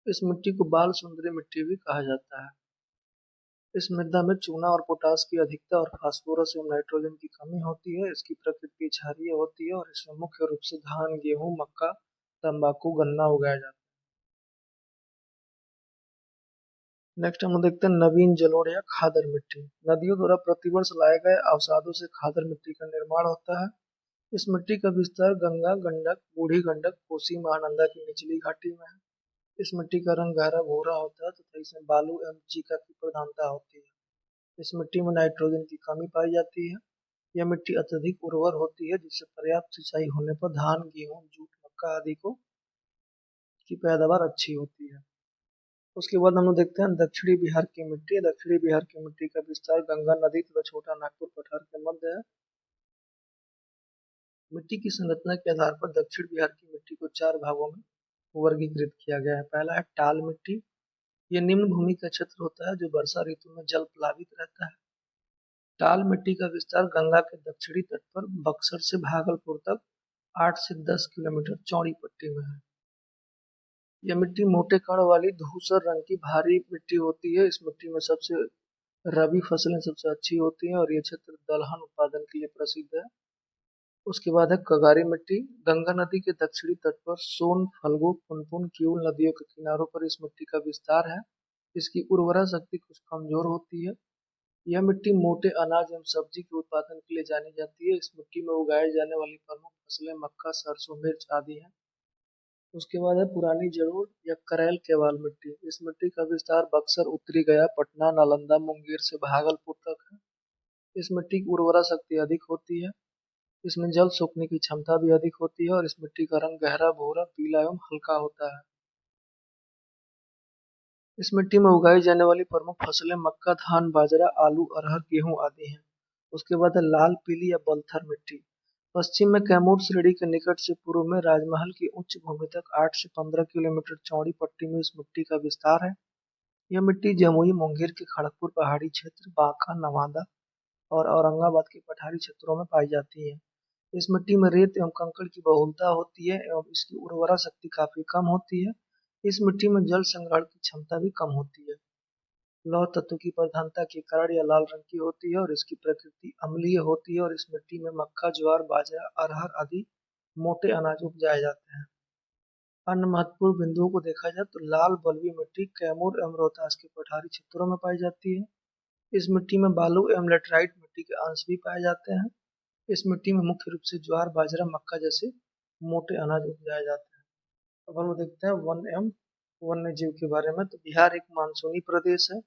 इस मिट्टी को बाल सुंदरी मिट्टी भी कहा जाता है। इस मृदा में चूना और पोटास की अधिकता और फास्फोरस एवं नाइट्रोजन की कमी होती है। इसकी प्रकृति क्षारीय होती है और इसमें मुख्य रूप से धान, गेहूं, मक्का, तंबाकू, गन्ना उगाया जाता है। नेक्स्ट हम देखते हैं नवीन जलोढ़ या खादर मिट्टी। नदियों द्वारा प्रतिवर्ष लाए गए अवसादों से खादर मिट्टी का निर्माण होता है। इस मिट्टी का विस्तार गंगा, गंडक, बूढ़ी गंडक, कोसी, महानंदा की निचली घाटी में है। इस मिट्टी का रंग गहरा भूरा होता है तथा इसमें बालू एवं चीका की प्रधानता होती है। इस मिट्टी में नाइट्रोजन की कमी पाई जाती है। यह मिट्टी अत्यधिक उर्वर होती है जिससे पर्याप्त सिंचाई होने पर धान, गेहूं, जूट, मक्का आदि को की पैदावार अच्छी होती है। उसके बाद हम लोग देखते हैं दक्षिणी बिहार की मिट्टी। दक्षिणी बिहार की मिट्टी का विस्तार गंगा नदी तथा छोटा नागपुर पठार के मध्य है। मिट्टी की संरचना के आधार पर दक्षिण बिहार की मिट्टी को 4 भागों में वर्गीकृत किया गया है। पहला है टाल मिट्टी। यह निम्न भूमि का क्षेत्र होता है जो वर्षा ऋतु में जल प्लावित रहता है। टाल मिट्टी का विस्तार गंगा के दक्षिणी तट पर बक्सर से भागलपुर तक 8 से 10 किलोमीटर चौड़ी पट्टी में है। यह मिट्टी मोटे कण वाली धूसर रंग की भारी मिट्टी होती है। इस मिट्टी में सबसे रबी फसलें सबसे अच्छी होती हैं और ये क्षेत्र दलहन उत्पादन के लिए प्रसिद्ध है। उसके बाद है कगारी मिट्टी। गंगा नदी के दक्षिणी तट पर सोन, फल्गु, पुनपुन, किऊल नदियों के किनारों पर इस मिट्टी का विस्तार है। इसकी उर्वरा शक्ति कुछ कमजोर होती है। यह मिट्टी मोटे अनाज एवं सब्जी के उत्पादन के लिए जानी जाती है। इस मिट्टी में उगाए जाने वाली प्रमुख फसलें मक्का, सरसों, मिर्च आदि हैं। उसके बाद है पुरानी जलोढ़ या करैल केवाल मिट्टी। इस मिट्टी का विस्तार बक्सर, उत्तरी गया, पटना, नालंदा, मुंगेर से भागलपुर तक है। इस मिट्टी की उर्वरा शक्ति अधिक होती है। इसमें जल सोखने की क्षमता भी अधिक होती है और इस मिट्टी का रंग गहरा भूरा, पीला एवं हल्का होता है। इस मिट्टी में उगाई जाने वाली प्रमुख फसलें मक्का, धान, बाजरा, आलू, अरहर, गेहूं आदि हैं। उसके बाद है लाल, पीली या बलथर मिट्टी। पश्चिम में कैमूर श्रेणी के निकट से पूर्व में राजमहल की उच्च भूमि तक 8 से 15 किलोमीटर चौड़ी पट्टी में इस मिट्टी का विस्तार है। यह मिट्टी जमुई, मुंगेर के खड़गपुर पहाड़ी क्षेत्र, बांका, नवादा और औरंगाबाद के पठारी क्षेत्रों में पाई जाती है। इस मिट्टी में रेत एवं कंकड़ की बहुलता होती है एवं इसकी उर्वरा शक्ति काफी कम होती है। इस मिट्टी में जल संग्रहण की क्षमता भी कम होती है। लौह तत्व की प्रधानता के कारण यह लाल रंग की होती है और इसकी प्रकृति अम्लीय होती है और इस मिट्टी में मक्का, ज्वार, बाजरा, अरहर आदि मोटे अनाज उपजाए जाते हैं। अन्य महत्वपूर्ण बिंदुओं को देखा जाए तो लाल बलुई मिट्टी कैमूर एवं रोहतास के पठारी क्षेत्रों में पाई जाती है। इस मिट्टी में बालू एवं लेटराइट मिट्टी के अंश भी पाए जाते हैं। इस मिट्टी में मुख्य रूप से ज्वार, बाजरा, मक्का जैसे मोटे अनाज उपजाए जाते हैं। अब हम देखते हैं वन एवं वन्य जीव के बारे में। तो बिहार एक मानसूनी प्रदेश है।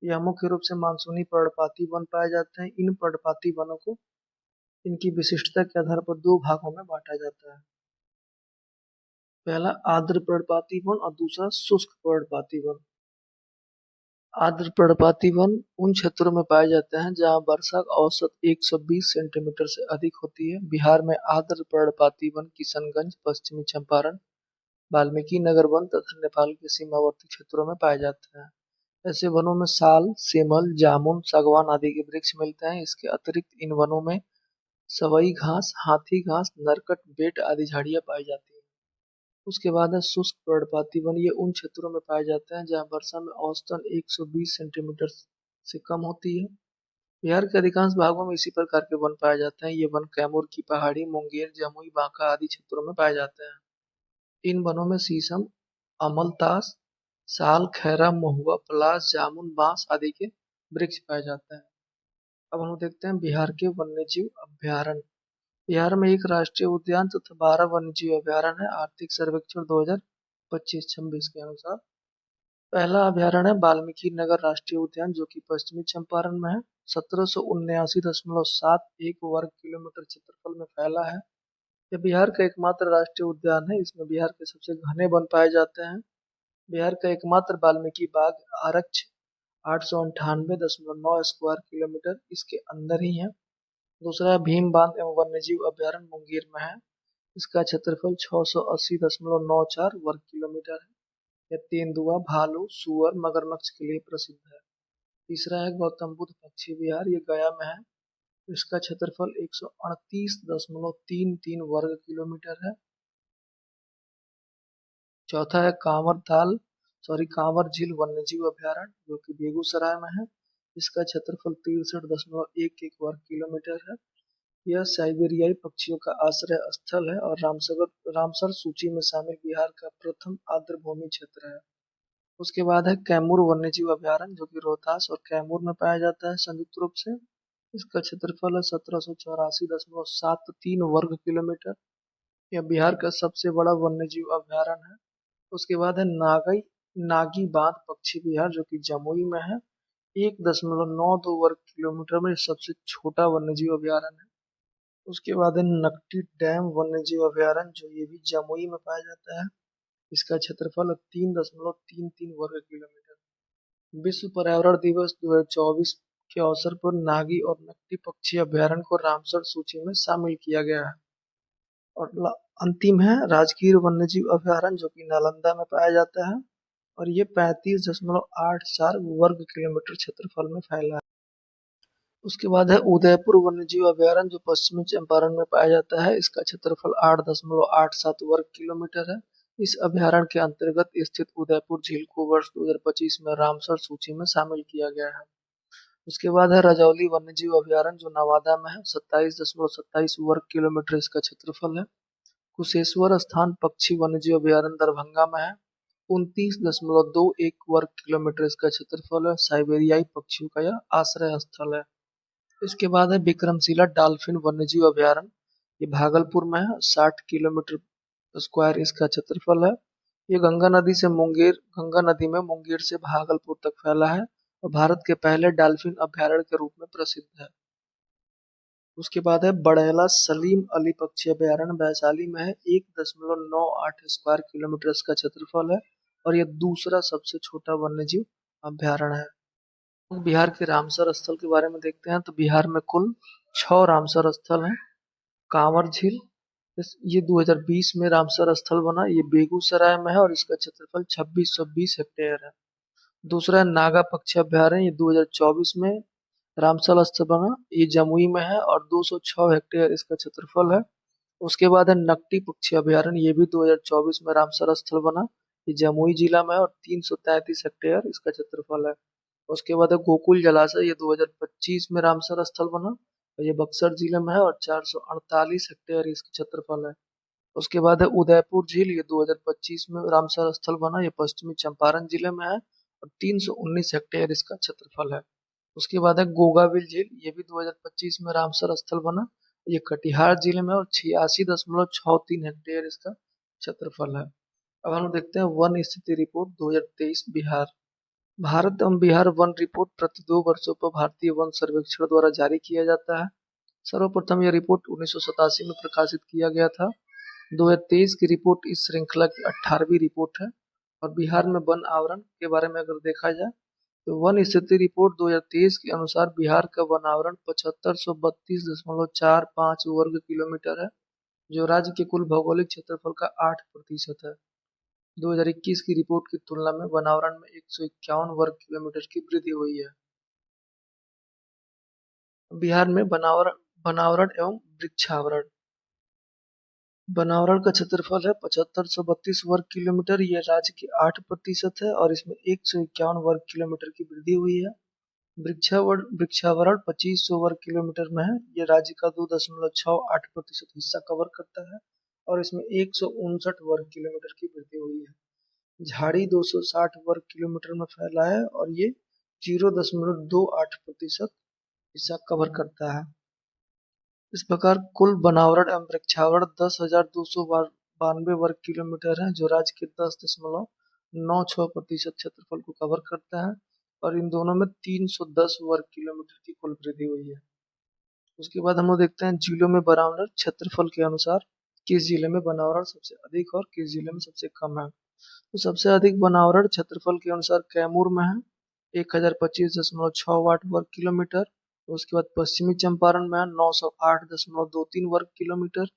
यह मुख्य रूप से मानसूनी पर्णपाती वन पाए जाते हैं। इन पर्णपाती वनों को इनकी विशिष्टता के आधार पर 2 भागों में बांटा जाता है। पहला आर्द्र पर्णपाती वन और दूसरा शुष्क पर्णपाती वन। आर्द्र पर्णपाती वन उन क्षेत्रों में पाए जाते हैं जहां वर्षा औसत 120 सेंटीमीटर से अधिक होती है। बिहार में आर्द्र पर्णपाती वन किशनगंज, पश्चिमी चंपारण, वाल्मीकि नगर वन तथा नेपाल के सीमावर्ती क्षेत्रों में पाए जाते हैं। ऐसे वनों में साल, सेमल, जामुन, सागवान आदि के वृक्ष मिलते हैं। इसके अतिरिक्त इन वनों में सवई घास, हाथी घास, नरकट, बेट आदि झाड़ियां पाई जाती हैं। उसके बाद है शुष्क पर्णपाती वन। ये उन क्षेत्रों में पाए जाते हैं जहां वर्षा में औसतन 120 सेंटीमीटर से कम होती है। बिहार के अधिकांश भागों में इसी प्रकार के वन पाए जाते हैं। ये वन कैमूर की पहाड़ी, मुंगेर, जमुई, बांका आदि क्षेत्रों में पाए जाते हैं। इन वनों में शीशम, अमलतास, साल, खैरा, महुआ, पलास, जामुन, बांस आदि के वृक्ष पाए जाते हैं। अब हम देखते हैं बिहार के वन्यजीव अभ्यारण्य। बिहार में एक राष्ट्रीय उद्यान तथा 12 वन्यजीव अभ्यारण्य है। आर्थिक सर्वेक्षण 2025-26 के अनुसार पहला अभयारण्य है वाल्मीकि नगर राष्ट्रीय उद्यान, जो कि पश्चिमी चंपारण में है। 1779.71 वर्ग किलोमीटर क्षेत्रफल में फैला है। यह बिहार का एकमात्र राष्ट्रीय उद्यान है। इसमें बिहार के सबसे घने वन पाए जाते हैं। बिहार का एकमात्र वाल्मीकि बाघ आरक्ष 898.9 स्क्वायर किलोमीटर इसके अंदर ही है। दूसरा है भीम बांध एवं वन्यजीव अभयारण्य मुंगेर में है। इसका क्षेत्रफल 680.94 वर्ग किलोमीटर है। यह तेंदुआ, भालू, सुअर, मगरमच्छ के लिए प्रसिद्ध है। तीसरा है गौतम बुद्ध पक्षी विहार, ये गया में है। इसका क्षेत्रफल 138.33 वर्ग किलोमीटर है। चौथा है कांवर झील वन्यजीव अभयारण्य, जो कि बेगूसराय में है। इसका क्षेत्रफल 63.11 वर्ग किलोमीटर है। यह साइबेरियाई पक्षियों का आश्रय स्थल है और रामसर सूची में शामिल बिहार का प्रथम आर्द्रभूमि क्षेत्र है। उसके बाद है कैमूर वन्यजीव अभयारण्य, जो कि रोहतास और कैमूर में पाया जाता है संयुक्त रूप से। इसका क्षेत्रफल है 1784.73 वर्ग किलोमीटर। यह बिहार का सबसे बड़ा वन्यजीव अभयारण्य है। उसके बाद है नागी बांध पक्षी विहार, जो कि जमुई में है। 1.92 वर्ग किलोमीटर में सबसे छोटा वन्यजीव अभयारण्य है। उसके बाद है नकटी डैम वन्यजीव अभयारण्य, जो ये भी जमुई में पाया जाता है। इसका क्षेत्रफल 3.33 वर्ग किलोमीटर। विश्व पर्यावरण दिवस 2024 के अवसर पर नागी और नकटी पक्षी अभयारण्य को रामसर सूची में शामिल किया गया है। और अंतिम है राजगीर वन्यजीव अभयारण्य, जो कि नालंदा में पाया जाता है और ये 35.84 वर्ग किलोमीटर क्षेत्रफल में फैला है। उसके बाद है उदयपुर वन्यजीव अभयारण्य, जो पश्चिमी चंपारण में पाया जाता है। इसका क्षेत्रफल 8.87 वर्ग किलोमीटर है। इस अभयारण्य के अंतर्गत स्थित उदयपुर झील को वर्ष 2025 में रामसर सूची में शामिल किया गया है। उसके बाद है रजौली वन्यजीव अभयारण्य, जो नवादा में है। 27.27 वर्ग किलोमीटर इसका क्षेत्रफल है। कुशेश्वर स्थान पक्षी वन्यजीव अभयारण्य दरभंगा में है। 29.21 वर्ग किलोमीटर इसका क्षेत्रफल है। साइबेरियाई पक्षियों का यह आश्रय स्थल है। इसके बाद है विक्रमशिला डॉल्फिन वन्यजीव अभयारण्य, ये भागलपुर में है। 60 किलोमीटर स्क्वायर इसका क्षेत्रफल है। ये गंगा नदी में मुंगेर से भागलपुर तक फैला है और भारत के पहले डॉल्फिन अभयारण्य के रूप में प्रसिद्ध है। उसके बाद है बड़ैला सलीम अली पक्षी अभयारण्य, वैशाली में है। 1.98 स्क्वायर किलोमीटर इसका क्षेत्रफल है और यह दूसरा सबसे छोटा वन्यजीव अभयारण्य है। बिहार के रामसर स्थल के बारे में देखते हैं तो बिहार में कुल 6 रामसर स्थल हैं। कांवर झील, ये 2020 में रामसर स्थल बना। ये बेगूसराय में है और इसका क्षेत्रफल 2620 हेक्टेयर है। दूसरा है नागा पक्षी अभयारण्य, ये 2024 में रामसर स्थल बना। ये जमुई में है और 206 हेक्टेयर इसका क्षेत्रफल है। उसके बाद है नकटी पक्षी अभयारण्य, ये भी 2024 में रामसर स्थल बना। ये जमुई जिला में है और 333 हेक्टेयर इसका क्षेत्रफल है। उसके बाद है गोकुल जलाशय, ये 2025 में रामसर स्थल बना और ये बक्सर जिले में है और 448 हेक्टेयर इसका क्षेत्रफल है। उसके बाद है उदयपुर झील, ये 2025 में रामसर स्थल बना। ये पश्चिमी चंपारण जिले में है और 319 हेक्टेयर इसका क्षेत्रफल है। उसके बाद है गोगाविल झील, ये भी 2025 में रामसर स्थल बना। ये कटिहार जिले में और 86.63 हेक्टेयर इसका क्षेत्रफल है। अब हम देखते हैं वन स्थिति रिपोर्ट 2023 बिहार। भारत एवं बिहार वन रिपोर्ट प्रति 2 वर्षों पर भारतीय वन सर्वेक्षण द्वारा जारी किया जाता है। सर्वप्रथम यह रिपोर्ट 1987 में प्रकाशित किया गया था। 2023 की रिपोर्ट इस श्रृंखला की 18वीं रिपोर्ट है। और बिहार में वन आवरण के बारे में अगर देखा जाए तो वन स्थिति रिपोर्ट 2023 के अनुसार बिहार का वन आवरण 7532.45 वर्ग किलोमीटर है, जो राज्य के कुल भौगोलिक क्षेत्रफल का 8% है। 2021 की रिपोर्ट की तुलना में वनावरण में 151 वर्ग किलोमीटर की वृद्धि हुई है। बिहार में वनावरण एवं वृक्षावरण। वनावरण का क्षेत्रफल है 7532 वर्ग किलोमीटर, यह राज्य के 8% है और इसमें 151 वर्ग किलोमीटर की वृद्धि हुई है। वृक्षावरण 2500 वर्ग किलोमीटर में है, यह राज्य का 2.68% हिस्सा कवर करता है और इसमें 159 वर्ग किलोमीटर की वृद्धि हुई है। झाड़ी 260 वर्ग किलोमीटर में फैला है और ये 0.28% हिस्सा कवर करता है। इस प्रकार कुल वनावरण एवं वृक्षावरण 10,292 वर्ग किलोमीटर है, जो राज्य के 10 9.6% क्षेत्रफल को कवर करता है और इन दोनों में 310 वर्ग किलोमीटर की कुल वृद्धि हुई है। उसके बाद हम लोग देखते हैं जिलों में बनावट क्षेत्रफल के अनुसार किस जिले में बनावट सबसे अधिक और किस जिले में सबसे कम है। तो सबसे अधिक बनावट क्षेत्रफल के अनुसार कैमूर में है 1025.68 वर्ग किलोमीटर। उसके बाद पश्चिमी चंपारण में है 908.23 वर्ग किलोमीटर।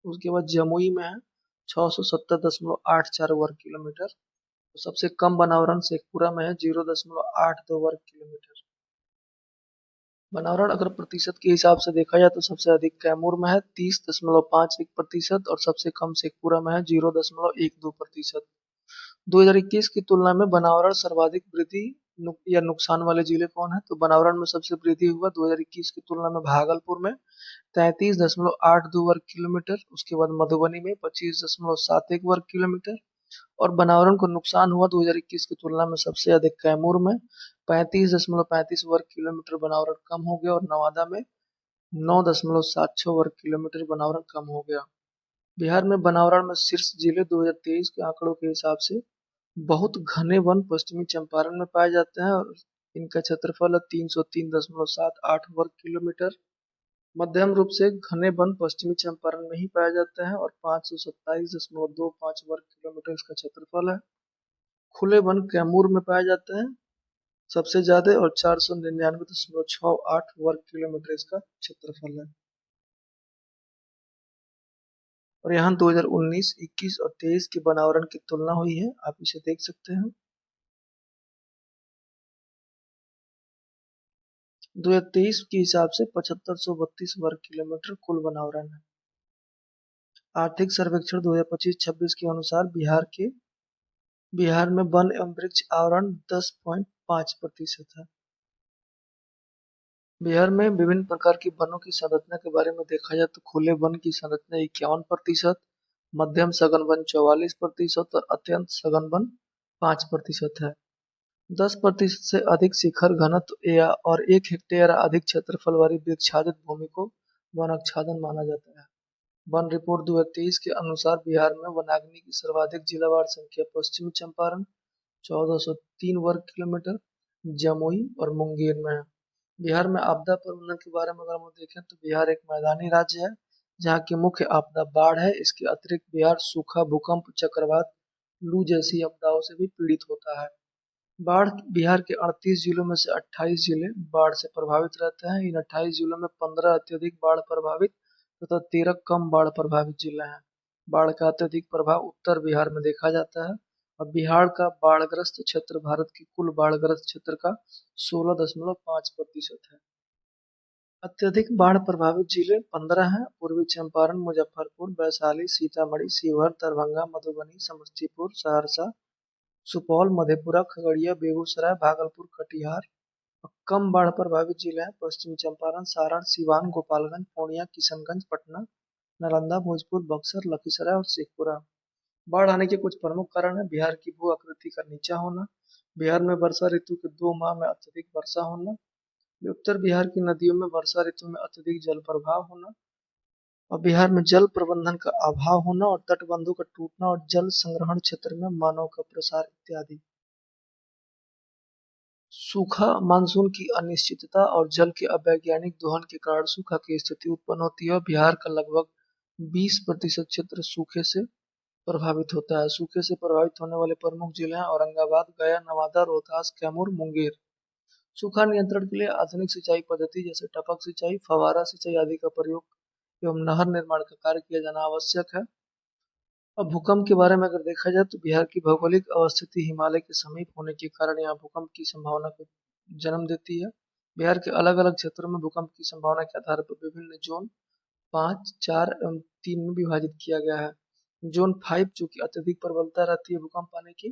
उसके बाद जमुई में है 670.84 वर्ग किलोमीटर। तो सबसे कम बनावरण शेखपुरा में है 0.82 वर्ग किलोमीटर। बनावरण अगर प्रतिशत के हिसाब से देखा जाए तो सबसे अधिक कैमूर में है 30.51% और सबसे कम शेखपुरा में है 0.12%। 2021 की तुलना में बनावरण सर्वाधिक वृद्धि या नुकसान वाले जिले कौन है? तो बनावरण में सबसे वृद्धि हुआ 2021 की तुलना में भागलपुर में 33.82 वर्ग किलोमीटर। उसके बाद मधुबनी में 25.71 वर्ग किलोमीटर। और बनावरण को नुकसान हुआ 2021 की तुलना में सबसे अधिक कैमूर में 35.35 वर्ग किलोमीटर बनावरण कम हो गया और नवादा में 9.76 वर्ग किलोमीटर बनावरण कम हो गया। बिहार में बनावरण में शीर्ष जिले 2023 के आंकड़ों के हिसाब से बहुत घने वन पश्चिमी चंपारण में पाए जाते हैं और इनका क्षेत्रफल है 303.78 वर्ग किलोमीटर। मध्यम रूप से घने वन पश्चिमी चंपारण में ही पाए जाते हैं और 527.25 वर्ग किलोमीटर इसका क्षेत्रफल है। खुले वन कैमूर में पाए जाते हैं सबसे ज्यादा और 499.68 वर्ग किलोमीटर इसका क्षेत्रफल है। और यहाँ 2019, 21 और 23 के बनावरण की तुलना हुई है, आप इसे देख सकते हैं। 2023 के हिसाब से 7532 वर्ग किलोमीटर कुल बनावरण है। आर्थिक सर्वेक्षण 2025-26 के अनुसार बिहार में वन एवं वृक्ष आवरण 10.5% है। बिहार में विभिन्न प्रकार की वनों की संरचना के बारे में देखा जाए तो खुले वन की संरचना 51%, मध्यम सघन वन 44% और अत्यंत सघन वन 5% है। 10% से अधिक शिखर घनत्व या और 1 हेक्टेयर अधिक क्षेत्रफल वाली वृक्षाच्छादित भूमि को वनाच्छादन माना जाता है। वन रिपोर्ट 2023 के अनुसार बिहार में वनाग्नि की सर्वाधिक जिलावार संख्या पश्चिमी चंपारण 1403 वर्ग किलोमीटर, जमुई और मुंगेर में है। बिहार में आपदा प्रबंधन के बारे में अगर हम देखें तो बिहार एक मैदानी राज्य है जहाँ की मुख्य आपदा बाढ़ है। इसके अतिरिक्त बिहार सूखा, भूकंप, चक्रवात, लू जैसी आपदाओं से भी पीड़ित होता है। बाढ़ बिहार के 38 जिलों में से 28 जिले बाढ़ से प्रभावित रहते हैं। इन 28 जिलों में 15 अत्यधिक बाढ़ प्रभावित तथा 13 कम बाढ़ प्रभावित जिले हैं। बाढ़ का अत्यधिक प्रभाव उत्तर बिहार में देखा जाता है और बिहार का बाढ़ग्रस्त क्षेत्र भारत के कुल बाढ़ग्रस्त क्षेत्र का 16.5% है। अत्यधिक बाढ़ प्रभावित जिले 15 हैं। पूर्वी चंपारण, मुजफ्फरपुर, वैशाली, सीतामढ़ी, शिवहर, दरभंगा, मधुबनी, समस्तीपुर, सहरसा, सुपौल, मधेपुरा, खगड़िया, बेगूसराय, भागलपुर, कटिहार। कम बाढ़ प्रभावित जिले हैं पश्चिमी चंपारण, सारण, सिवान, गोपालगंज, पूर्णिया, किशनगंज, पटना, नालंदा, भोजपुर, बक्सर, लखीसराय और शेखपुरा। बाढ़ आने के कुछ प्रमुख कारण है बिहार की भू आकृति का नीचा होना, बिहार में वर्षा ऋतु के 2 माह में अत्यधिक वर्षा होना, उत्तर बिहार की नदियों में वर्षा ऋतु में अत्यधिक जल प्रवाह होना और बिहार में जल प्रबंधन का अभाव होना और तटबंधों का टूटना और जल संग्रहण क्षेत्र में मानव का प्रसार इत्यादि। सूखा मानसून की अनिश्चितता और जल के अवैज्ञानिक दोहन के कारण सूखा की स्थिति उत्पन्न होती है और बिहार का लगभग 20% क्षेत्र सूखे से प्रभावित होता है। सूखे से प्रभावित होने वाले प्रमुख जिले हैं औरंगाबाद, गया, नवादा, रोहतास, कैमूर, मुंगेर। सूखा नियंत्रण के लिए आधुनिक सिंचाई पद्धति जैसे टपक सिंचाई, फव्वारा सिंचाई आदि का प्रयोग एवं नहर निर्माण का कार्य किया जाना आवश्यक है। अब भूकंप के बारे में अगर देखा जाए तो बिहार की भौगोलिक अवस्थिति हिमालय के समीप होने के कारण यहाँ भूकंप की संभावना को जन्म देती है। बिहार के अलग अलग क्षेत्रों में भूकंप की संभावना के आधार पर विभिन्न जोन 5, 4 एवं 3 में विभाजित किया गया है। जोन 5 जो कि अत्यधिक प्रबलता रहती है भूकंप आने की,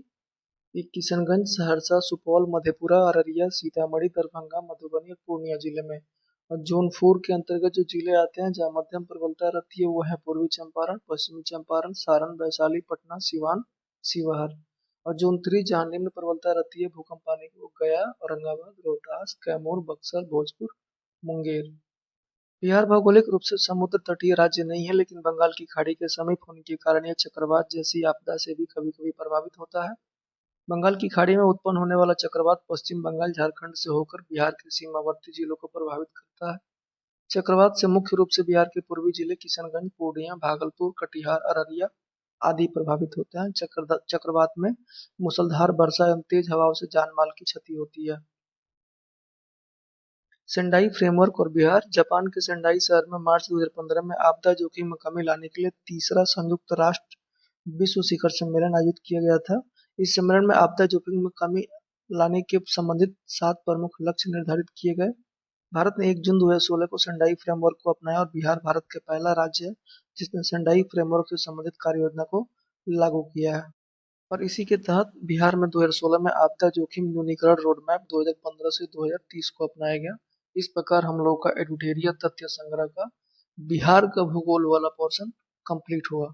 ये किशनगंज, सहरसा, सुपौल, मधेपुरा, अररिया, सीतामढ़ी, दरभंगा, मधुबनी और पूर्णिया जिले में। और जोन 4 के अंतर्गत जो जिले आते हैं जहाँ मध्यम प्रबलता रहती है वो है पूर्वी चंपारण, पश्चिमी चंपारण, सारण, वैशाली, पटना, सिवान, शिवहर। और जोन 3 जहाँ निम्न प्रबलता रहती है भूकंप आने की वो गया, औरंगाबाद, रोहतास, कैमूर, बक्सर, भोजपुर, मुंगेर। बिहार भौगोलिक रूप से समुद्र तटीय राज्य नहीं है लेकिन बंगाल की खाड़ी के समीप होने के कारण यह चक्रवात जैसी आपदा से भी कभी कभी प्रभावित होता है। बंगाल की खाड़ी में उत्पन्न होने वाला चक्रवात पश्चिम बंगाल झारखंड से होकर बिहार के सीमावर्ती जिलों को प्रभावित करता है। चक्रवात से मुख्य रूप से बिहार के पूर्वी जिले किशनगंज, पूर्णिया, भागलपुर, कटिहार, अररिया आदि प्रभावित होते हैं। चक्रवात में मूसलाधार वर्षा एवं तेज हवाओं से जान माल की क्षति होती है। सेंडाई फ्रेमवर्क और बिहार। जापान के सेंडाई शहर में मार्च 2015 में आपदा जोखिम में कमी लाने के लिए तीसरा संयुक्त राष्ट्र विश्व शिखर सम्मेलन आयोजित किया गया था। इस सम्मेलन में आपदा जोखिम में कमी लाने के संबंधित 7 प्रमुख लक्ष्य निर्धारित किए गए। भारत ने 1 जून 2016 को सेंडाई फ्रेमवर्क को अपनाया और बिहार भारत का पहला राज्य है जिसने सेंडाई फ्रेमवर्क से संबंधित कार्य योजना को लागू किया है। और इसी के तहत बिहार में 2016 में आपदा जोखिम न्यूनीकरण रोडमैप 2015 से 2030 को अपनाया गया। इस प्रकार हम लोग का एडुटेरिया तथ्य संग्रह का बिहार का भूगोल वाला पोर्शन कंप्लीट हुआ।